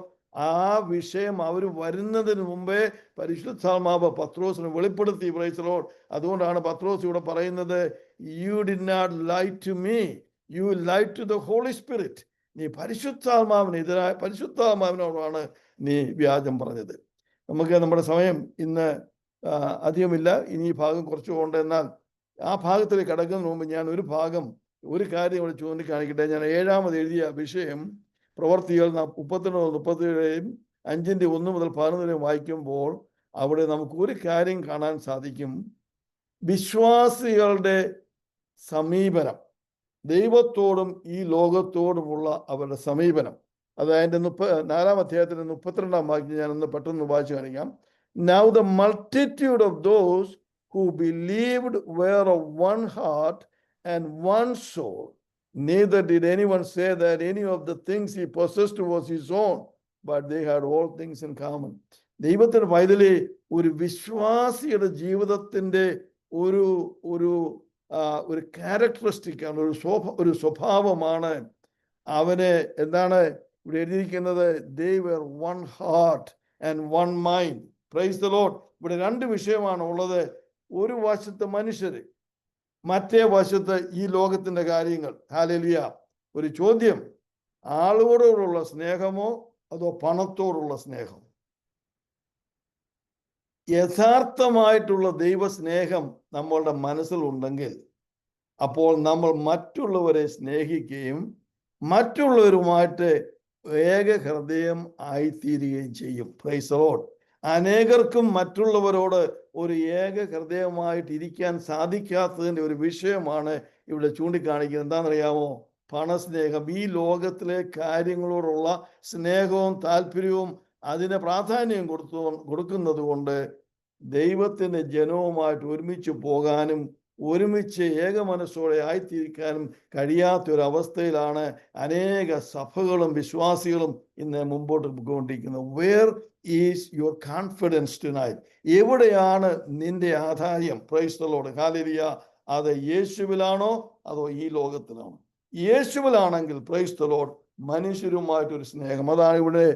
ആ വിഷയം അവർ വരുന്നതിന് മുമ്പേ പരിശുദ്ധാത്മാവ് പത്രോസിന് വെളിപ്പെടുത്തി. Price the Lord. അതുകൊണ്ടാണ് പത്രോസ് ഇവിടെ പറയുന്നത്, you did not lie to me, you lied to the Holy Spirit. നീ പരിശുദ്ധാത്മാവിനോടാണ് നീ വ്യാജം പറഞ്ഞത്. നമുക്ക് നമ്മുടെ സമയം ഇന്ന് അധികമില്ല, ഇനി ഈ ഭാഗം കുറച്ച് കൊണ്ട്. എന്നാൽ ആ ഭാഗത്തിലേക്ക് കടക്കുന്നതിന് മുമ്പ് ഞാൻ ഒരു കാര്യം ഇവിടെ ചൂണ്ടിക്കാണിക്കട്ടെ. ഞാൻ 7-ാമത് എഴുതിയ വിഷയം പ്രവർത്തികൾ 32-37 5-ന്റെ 1 മുതൽ 11 വരെ വായിക്കുമ്പോൾ അവിടെ നമുക്ക് ഒരു കാര്യം കാണാൻ സാധിക്കും. വിശ്വാസികളുടെ സമീപനം, ദൈവത്തോടും ഈ ലോകത്തോടുമുള്ള അവരുടെ സമീപനം. അതായത് 4-ാം അധ്യായത്തിന്റെ 32-ാം വാക്യം ഞാനൊന്ന് പെട്ടെന്ന് വായിച്ചു കാണിക്കാം. Now the multitude of those who believed were of one heart and one soul. Neither did anyone say that any of the things he possessed was his own, but they had all things in common. ദൈവത്തിന് പൈതലേ, ഒരു വിശ്വാസിയുടെ ജീവിതത്തിന്റെ ഒരു characteristic ആണ്, ഒരു സ്വഭാവമാണ്. അവന് എന്താണ് ഇവിടെ എഴുതിയിരിക്കുന്നത്? They were one heart and one mind. Praise the Lord. ഇവിടെ 2 വിഷയമാണ് ഉള്ളത്. ഒരു വശത്ത് മനുഷ്യര്, മറ്റേ വശത്ത് ഈ ലോകത്തിന്റെ കാര്യങ്ങൾ. ഹല്ലേലൂയ. ഒരു ചോദ്യം, ആളുകളോടുള്ള സ്നേഹമോ അതോ പണത്തോടുള്ള സ്നേഹം? യഥാർത്ഥമായിട്ടുള്ള ദൈവസ്നേഹം നമ്മളുടെ മനസ്സിലുണ്ടെങ്കിൽ അപ്പോൾ നമ്മൾ മറ്റുള്ളവരെ സ്നേഹിക്കുകയും മറ്റുള്ളവരുമായിട്ട് ഏക ഹൃദയം ആയിത്തീരുകയും ചെയ്യും. Price the Lord. അനേകർക്കും മറ്റുള്ളവരോട് ഒരു ഏക ഹൃദയമായിട്ട് ഇരിക്കാൻ സാധിക്കാത്തതിൻ്റെ ഒരു വിഷയമാണ് ഇവിടെ ചൂണ്ടിക്കാണിക്കുന്നത്. എന്താണെന്നറിയാമോ? പണസ്നേഹം. ഈ ലോകത്തിലെ കാര്യങ്ങളോടുള്ള സ്നേഹവും താല്പര്യവും അതിന് പ്രാധാന്യം കൊടുക്കുന്നത് കൊണ്ട് ദൈവത്തിൻ്റെ ജനവുമായിട്ട് ഒരുമിച്ച് പോകാനും ഒരുമിച്ച് ഏക മനസ്സോടെ ആയിത്തീർക്കാനും കഴിയാത്തൊരവസ്ഥയിലാണ് അനേക സഭകളും വിശ്വാസികളും ഇന്ന് മുമ്പോട്ട് പോയിക്കൊണ്ടിരിക്കുന്നത്. Where is your confidence tonight? എവിടെയാണ് നിന്റെ ആധാരം? Praise the Lord, hallelujah. അത് യേശുവിലാണോ അതോ ഈ ലോകത്തിലാണോ? യേശുവിലാണെങ്കിൽ പ്രൈസ് ദി ലോർഡ്, മനുഷ്യരുമായിട്ടൊരു സ്നേഹം. അതാണ് ഇവിടെ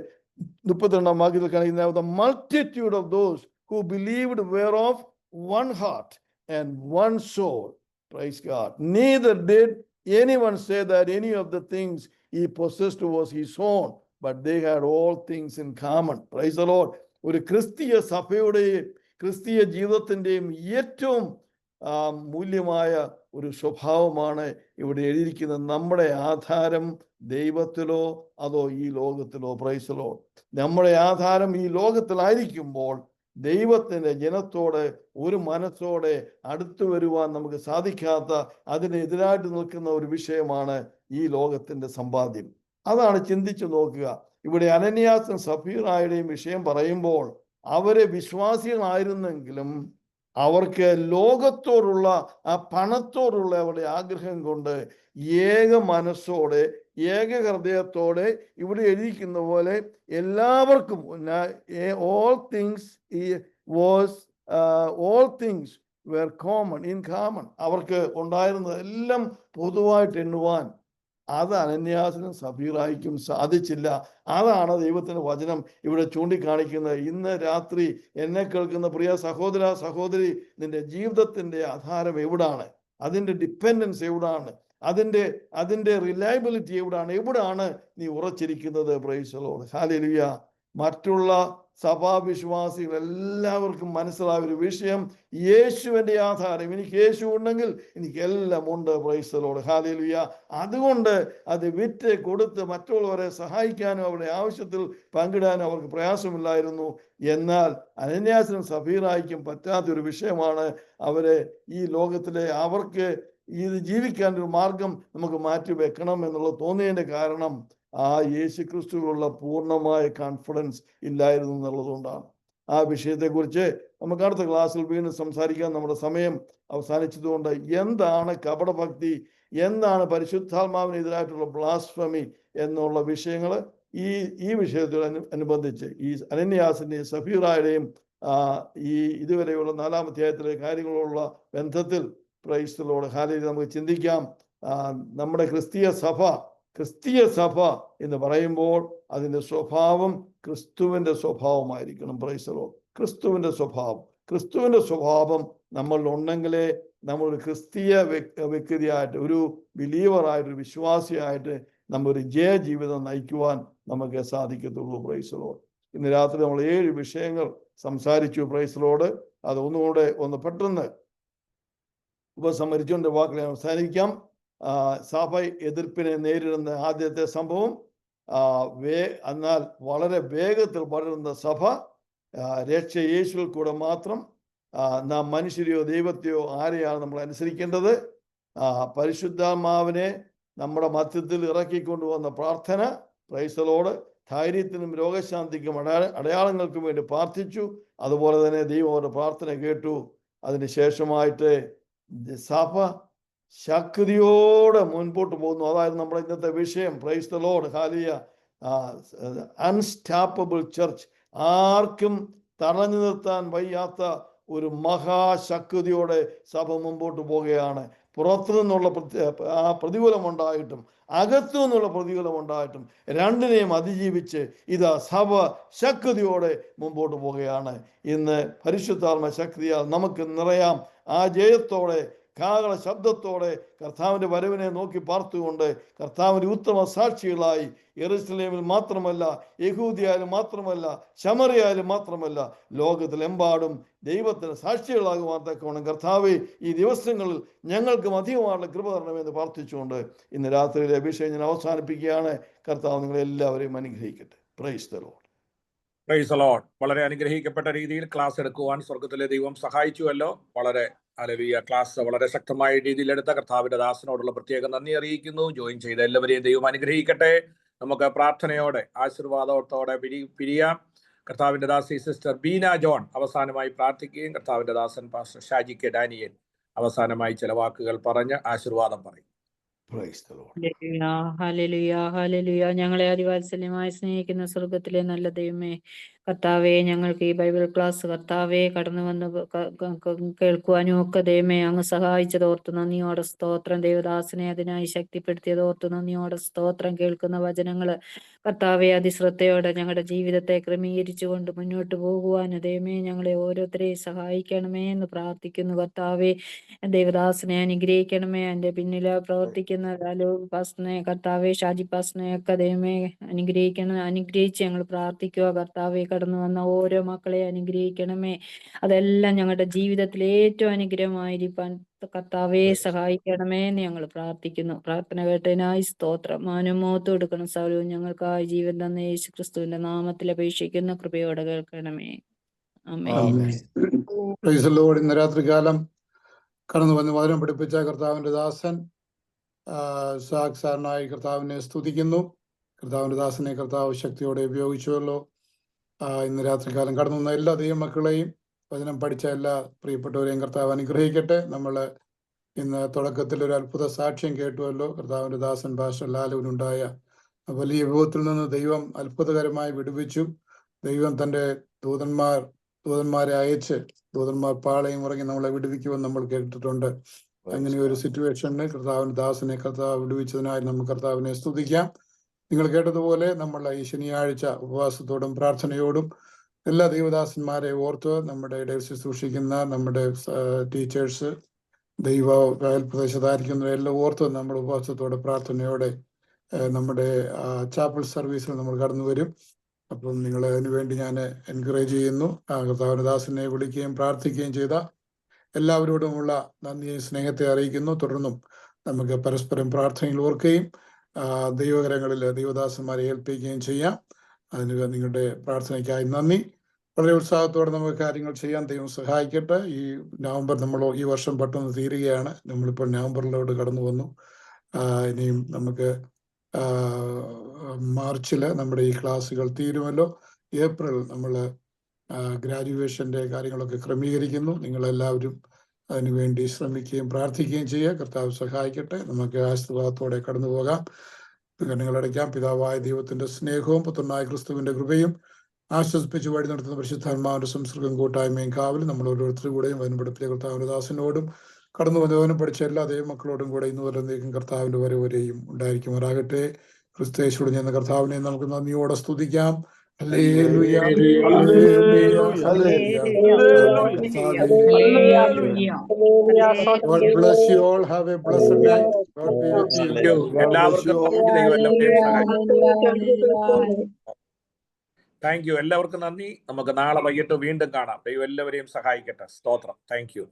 32-ാം വാക്യത്തിൽ കാണിക്കുന്നത്. The multitude of those who believed were of one heart and one soul. Praise God. Neither did anyone say that any of the things he possessed was his own, but they had all things in common. Praise the Lord. ഒരു ക്രിസ്തീയ സഭയുടെയും ക്രിസ്തീയ ജീവിതത്തിൻ്റെയും ഏറ്റവും മൂല്യമായ ഒരു സ്വഭാവമാണ് ഇവിടെ എഴുതിയിരിക്കുന്നത്. നമ്മുടെ ആധാരം ദൈവത്തിലോ അതോ ഈ ലോകത്തിലോ? പ്രൈസലോ. നമ്മുടെ ആധാരം ഈ ലോകത്തിലായിരിക്കുമ്പോൾ ദൈവത്തിൻ്റെ ജനത്തോട് ഒരു മനസ്സോടെ അടുത്തു വരുവാൻ നമുക്ക് സാധിക്കാത്ത, അതിനെതിരായിട്ട് നിൽക്കുന്ന ഒരു വിഷയമാണ് ഈ ലോകത്തിൻ്റെ സമ്പാദ്യം. അതാണ് ചിന്തിച്ചു നോക്കുക. ഇവിടെ അനന്യാസും സഫീറായുടെയും വിഷയം പറയുമ്പോൾ അവരെ വിശ്വാസികളായിരുന്നെങ്കിലും അവർക്ക് ലോകത്തോടുള്ള ആ പണത്തോടുള്ള അവരുടെ ആഗ്രഹം കൊണ്ട് ഏക മനസ്സോടെ ഏക ഹൃദയത്തോടെ ഇവിടെ എഴുതിക്കുന്ന പോലെ എല്ലാവർക്കും all things were common in common. അവർക്ക് ഉണ്ടായിരുന്നതെല്ലാം പൊതുവായിട്ട് എണ്ണുവാൻ അത് അനന്യാസിനും സഫീറായിക്കും സാധിച്ചില്ല. അതാണ് ദൈവത്തിന്റെ വചനം ഇവിടെ ചൂണ്ടിക്കാണിക്കുന്നത്. ഇന്ന് രാത്രി എന്നെ കേൾക്കുന്ന പ്രിയ സഹോദര സഹോദരി, നിന്റെ ജീവിതത്തിന്റെ ആധാരം എവിടാണ്? അതിന്റെ ഡിപ്പെൻഡൻസ് എവിടാണ്? അതിന്റെ റിലയബിലിറ്റി എവിടാണ് നീ ഉറച്ചിരിക്കുന്നത്? Praise the Lord. ഹല്ലേലൂയ. മറ്റുള്ള സഭാവിശ്വാസികൾ എല്ലാവർക്കും മനസ്സിലായ ഒരു വിഷയം, യേശുവിൻ്റെ ആധാരം. എനിക്ക് യേശു ഉണ്ടെങ്കിൽ എനിക്കെല്ലാം ഉണ്ട്. Price the Lord. ഹല്ലേലൂയ. അതുകൊണ്ട് അത് വിറ്റ് കൊടുത്ത് മറ്റുള്ളവരെ സഹായിക്കാനും അവരുടെ ആവശ്യത്തിൽ പങ്കിടാനും അവർക്ക് പ്രയാസമില്ലായിരുന്നു. എന്നാൽ അനന്യാസിനും സഫീറായിക്കും പറ്റാത്തൊരു വിഷയമാണ്. അവര് ഈ ലോകത്തിലെ അവർക്ക് ഇത് ജീവിക്കാൻ ഒരു മാർഗം നമുക്ക് മാറ്റി വെക്കണം എന്നുള്ളത് തോന്നിയതിൻ്റെ കാരണം ആ യേശു ക്രിസ്തുവിലുള്ള പൂർണ്ണമായ കോൺഫിഡൻസ് ഇല്ലായിരുന്നു എന്നുള്ളതുകൊണ്ടാണ്. ആ വിഷയത്തെക്കുറിച്ച് നമുക്ക് അടുത്ത ക്ലാസ്സിൽ വീണ്ടും സംസാരിക്കാൻ നമ്മുടെ സമയം അവസാനിച്ചതുകൊണ്ട് എന്താണ് കപടഭക്തി, എന്താണ് പരിശുദ്ധാത്മാവിനെതിരായിട്ടുള്ള ബ്ലാസ്ഫമി എന്നുള്ള വിഷയങ്ങൾ ഈ വിഷയത്തോടനുബന്ധിച്ച് ഈ അനന്യാസിൻ്റെയും സഫീറായുടെയും ഈ ഇതുവരെയുള്ള 4-ാം അധ്യായത്തിലെ കാര്യങ്ങളുള്ള ബന്ധത്തിൽ പ്രൈസ് ദി ലോർഡ് ഹല്ലേലൂയ നമുക്ക് ചിന്തിക്കാം. നമ്മുടെ ക്രിസ്തീയ സഭ എന്ന് പറയുമ്പോൾ അതിൻ്റെ സ്വഭാവം ക്രിസ്തുവിൻ്റെ സ്വഭാവമായിരിക്കണം. Price the Lord. ക്രിസ്തുവിൻ്റെ സ്വഭാവം നമ്മളിലുണ്ടെങ്കിലേ നമ്മളൊരു ക്രിസ്തീയ വ്യക്തിയായിട്ട്, ഒരു ബിലീവറായിട്ട്, ഒരു വിശ്വാസിയായിട്ട് നമ്മൊരു ജീവിതം നയിക്കുവാൻ നമുക്ക് സാധിക്കത്തുള്ളൂ. Price the Lord. ഇന്ന് രാത്രി നമ്മൾ 7 വിഷയങ്ങൾ സംസാരിച്ചു. Price the Lord. അത് ഒന്നുകൂടെ പെട്ടെന്ന് ഉപസംഹരിച്ചുകൊണ്ട് വാക്കുകളെ അവസാനിക്കാം. സഭ എതിർപ്പിനെ നേരിടുന്ന ആദ്യത്തെ സംഭവം, എന്നാൽ വളരെ വേഗത്തിൽ വളരുന്ന സഭ, രക്ഷ യേശുവിൽ കൂടെ മാത്രം, നാം മനുഷ്യരെയോ ദൈവത്തെയോ ആരെയാണ് നമ്മൾ അനുസരിക്കേണ്ടത്, പരിശുദ്ധാത്മാവിനെ നമ്മുടെ മധ്യത്തിൽ ഇറക്കിക്കൊണ്ടുവന്ന പ്രാർത്ഥന, പ്രൈസ് ദി ലോർഡ്, ധൈര്യത്തിനും രോഗശാന്തിക്കും അടയാളങ്ങൾക്കും വേണ്ടി പ്രാർത്ഥിച്ചു. അതുപോലെ തന്നെ ദൈവം അവരുടെ പ്രാർത്ഥന കേട്ടു. അതിന് ശേഷമായിട്ട് സഭ ശക്തിയോടെ മുൻപോട്ട് പോകുന്നു. അതായിരുന്നു നമ്മുടെ ഇന്നത്തെ വിഷയം. Praise the Lord. Hallelujah. Unstoppable church. ആർക്കും തടഞ്ഞു നിർത്താൻ വയ്യാത്ത ഒരു മഹാശക്തിയോടെ സഭ മുമ്പോട്ട് പോവുകയാണ്. പുറത്തു നിന്നുള്ള പ്രതികൂലമുണ്ടായിട്ടും അകത്തു നിന്നുള്ള പ്രതികൂലമുണ്ടായിട്ടും രണ്ടിനെയും അതിജീവിച്ച് ഇതാ സഭ ശക്തിയോടെ മുമ്പോട്ട് പോവുകയാണ്. ഇന്ന് പരിശുദ്ധാത്മ ശക്തിയാൽ നമുക്ക് നിറയാം. ആ ജയത്തോടെ, കാഹള ശബ്ദത്തോടെ കർത്താവിൻ്റെ വരവിനെ നോക്കി പാർത്തുകൊണ്ട് കർത്താവിൻ്റെ ഉത്തമ സാക്ഷികളായി യെരൂശലേമിൽ മാത്രമല്ല, യഹൂദിയായാലും മാത്രമല്ല, ശമറിയായാലും മാത്രമല്ല, ലോകത്തിലെമ്പാടും ദൈവത്തിന് സാക്ഷികളാകുവാൻ തക്കവണ്ണം കർത്താവേ ഈ ദിവസങ്ങളിൽ ഞങ്ങൾക്കും അധികമായുള്ള കൃപ തരണമെന്ന് പ്രാർത്ഥിച്ചുകൊണ്ട് ഇന്ന് രാത്രിയിലെ വിഷയം ഞാൻ അവസാനിപ്പിക്കുകയാണ്. കർത്താവ് നിങ്ങളെല്ലാവരെയും അനുഗ്രഹിക്കട്ടെ. Price the Lord. Price the Lord. വളരെ അനുഗ്രഹിക്കപ്പെട്ട രീതിയിൽ ക്ലാസ് എടുക്കുവാൻ സ്വർഗത്തിലെ ദൈവം സഹായിച്ചുവല്ലോ. വളരെ ഹല്ലേലൂയ. ക്ലാസ് വളരെ ശക്തമായ രീതിയിൽ എടുത്ത കർത്താവിന്റെ ദാസനോടുള്ള പ്രത്യേക നന്ദി അറിയിക്കുന്നു. ജോയിൻ ചെയ്ത എല്ലാവരെയും ദൈവം അനുഗ്രഹിക്കട്ടെ. നമുക്ക് പ്രാർത്ഥനയോടെ ആശീർവാദത്തോടെ പിരിയാം. കർത്താവിന്റെ ദാസി സിസ്റ്റർ ബീന ജോൺ അവസാനമായി പ്രാർത്ഥിക്കുകയും കർത്താവിന്റെ ദാസൻ പാസ്റ്റർ ഷാജി കെ ഡാനിയേൽ അവസാനമായി ചില വാക്കുകൾ പറഞ്ഞ് ആശീർവാദം പറയും. Hallelujah, hallelujah. ഞങ്ങളെ അതിവാത്സല്യമായി സ്നേഹിക്കുന്ന സ്വർഗത്തിലെ നല്ല ദൈവമേ, കർത്താവെ, ഞങ്ങൾക്ക് ഈ ബൈബിൾ ക്ലാസ് കർത്താവെ കടന്നു വന്ന് കേൾക്കുവാനും ഒക്കെ ദൈവമേ അങ്ങ് സഹായിച്ചത് ഓർത്ത് നന്ദിയോടെ സ്തോത്രം. ദേവദാസനെ അതിനായി ശക്തിപ്പെടുത്തിയത് ഓർത്ത് നന്ദിയോടെ സ്തോത്രം. കേൾക്കുന്ന വചനങ്ങള് കർത്താവെ അതിശ്രദ്ധയോടെ ഞങ്ങളുടെ ജീവിതത്തെ ക്രമീകരിച്ചുകൊണ്ട് മുന്നോട്ട് പോകുവാൻ ദൈവമേ ഞങ്ങളെ ഓരോരുത്തരെയും സഹായിക്കണമേ എന്ന് പ്രാർത്ഥിക്കുന്നു. കർത്താവെ ദേവദാസനെ അനുഗ്രഹിക്കണമേ. എൻ്റെ പിന്നില് പ്രവർത്തിക്കുന്ന കർത്താവെ ഷാജി പാസ്നെ ഒക്കെ ദൈവമേ അനുഗ്രഹിച്ച് ഞങ്ങൾ പ്രാർത്ഥിക്കുക. കർത്താവെ കടന്നു വന്ന ഓരോ മക്കളെ അനുഗ്രഹിക്കണമേ. അതെല്ലാം ഞങ്ങളുടെ ജീവിതത്തിൽ ഏറ്റവും അനുഗ്രഹമായിരിക്കാൻ കർത്താവെ സഹായിക്കണമേ എന്ന് ഞങ്ങൾ പ്രാർത്ഥിക്കുന്നു. പ്രാർത്ഥന കേട്ടതിനായി സ്തോത്രം. മാനമോത്ത് കൊടുക്കണം. സകലവും ഞങ്ങൾക്കായി ജീവൻ തന്ന യേശു ക്രിസ്തുവിന്റെ നാമത്തിൽ അപേക്ഷിക്കുന്ന കൃപയോടെ കേൾക്കണമേ. ആമേൻ. Praise the Lord. ഇന്ന് രാത്രികാലം കടന്നു വന്ന് വചനം പഠിപ്പിച്ച കർത്താവിന്റെ ദാസൻ സാക് സാറിനായി കർത്താവിനെ സ്തുതിക്കുന്നു. കർത്താവിന്റെ ദാസനെ കർത്താവ് ശക്തിയോടെ ഉപയോഗിച്ചുവല്ലോ. ഇന്ന് രാത്രികാലം കടന്നു വന്ന എല്ലാ ദൈവമക്കളെയും വചനം പഠിച്ച എല്ലാ പ്രിയപ്പെട്ടവരെയും കർത്താവ് അനുഗ്രഹിക്കട്ടെ. നമ്മൾ ഇന്ന് തുടക്കത്തിൽ ഒരു അത്ഭുത സാക്ഷ്യം കേട്ടുവല്ലോ. കർത്താവിന്റെ ദാസൻ പാസ്റ്റർ ലാലുവിനുണ്ടായ വലിയ വിഭവത്തിൽ നിന്ന് ദൈവം അത്ഭുതകരമായി വിടുവിച്ചു. ദൈവം തന്റെ ദൂതന്മാരെ അയച്ച് ദൂതന്മാർ പാളയം ഇറങ്ങി നമ്മളെ വിടുവിക്കുമെന്ന് നമ്മൾ കേട്ടിട്ടുണ്ട്. അങ്ങനെ ഒരു സിറ്റുവേഷനിൽ കർത്താവിന്റെ ദാസനെ കർത്താവ് വിടുവിച്ചതിനായി നമുക്ക് കർത്താവിനെ സ്തുതിക്കാം. നിങ്ങൾ കേട്ടതുപോലെ നമ്മൾ ഈ ശനിയാഴ്ച ഉപവാസത്തോടും പ്രാർത്ഥനയോടും എല്ലാ ദൈവദാസന്മാരെ ഓർത്ത് നമ്മുടെ ഇടയിൽ ശുശ്രൂഷിക്കുന്ന നമ്മുടെ ടീച്ചേഴ്സ്, ദൈവ പ്രദേശത്തായിരിക്കുന്നവരെല്ലാം ഓർത്ത് നമ്മൾ ഉപവാസത്തോടെ പ്രാർത്ഥനയോടെ നമ്മുടെ ചാപ്പൽ സർവീസിൽ നമ്മൾ കടന്നു വരും. അപ്പം നിങ്ങൾ അതിനുവേണ്ടി ഞാൻ എൻകറേജ് ചെയ്യുന്നു. കർത്താവിന്റെ ദാസനെ വിളിക്കുകയും പ്രാർത്ഥിക്കുകയും ചെയ്ത എല്ലാവരോടുമുള്ള നന്ദിയും സ്നേഹത്തെ അറിയിക്കുന്നു. തുടർന്നും നമുക്ക് പരസ്പരം പ്രാർത്ഥനയിൽ ഓർക്കുകയും ദൈവകരങ്ങളിൽ ദൈവദാസന്മാരെ ഏൽപ്പിക്കുകയും ചെയ്യാം. അതിന് നിങ്ങളുടെ പ്രാർത്ഥനയ്ക്കായി നന്ദി. വളരെ ഉത്സാഹത്തോടെ നമുക്ക് കാര്യങ്ങൾ ചെയ്യാൻ ദൈവം സഹായിക്കട്ടെ. ഈ നവംബർ ഈ വർഷം പെട്ടെന്ന് തീരുകയാണ്. നമ്മളിപ്പോൾ നവംബറിലോട്ട് കടന്നു വന്നു. ഇനിയും നമുക്ക് മാർച്ചിൽ നമ്മുടെ ഈ ക്ലാസ്സുകൾ തീരുമല്ലോ. ഏപ്രിൽ നമ്മൾ ഗ്രാജുവേഷന്റെ കാര്യങ്ങളൊക്കെ ക്രമീകരിക്കുന്നു. നിങ്ങളെല്ലാവരും അതിനുവേണ്ടി ശ്രമിക്കുകയും പ്രാർത്ഥിക്കുകയും ചെയ്യുക. കർത്താവ് സഹായിക്കട്ടെ. നമുക്ക് ആശീർവാദത്തോടെ കടന്നു പോകാം. കണ്ണുകളടയ്ക്കാം. പിതാവായ ദൈവത്തിന്റെ സ്നേഹവും പുത്രനായ ക്രിസ്തുവിന്റെ കൃപയും ആശ്വസിപ്പിച്ച് വഴി നടത്തുന്ന പരിശുദ്ധാത്മാവിന്റെ സംസർഗം കൂട്ടായ്മയും കാവലും നമ്മൾ ഓരോരുത്തരും കൂടെയും വനപ്പെടുത്തിയ കർത്താവിന്റെ ദാസനോടും കടന്നു വന്നവനും പഠിച്ച എല്ലാ ദൈവമക്കളോടും കൂടെ ഇന്ന് വരെയും കർത്താവിന്റെ വരവരെയും ഉണ്ടായിരിക്കുമാറാകട്ടെ. ക്രിസ്തയേശുവിൽ ചെന്ന കർത്താവിനെ നമുക്ക് നന്ദിയോടെ സ്തുതിക്കാം. Hallelujah, hallelujah, hallelujah. God bless you all. Have a blessed day. God be with you. എല്ലാവർക്കും താങ്ക് യു. എല്ലാവർക്കും നന്ദി. നമുക്ക് നാളെ വൈകിട്ട് വീണ്ടും കാണാം. ദൈവം എല്ലാവരെയും സഹായിക്കട്ടെ. സ്തോത്രം. Thank you.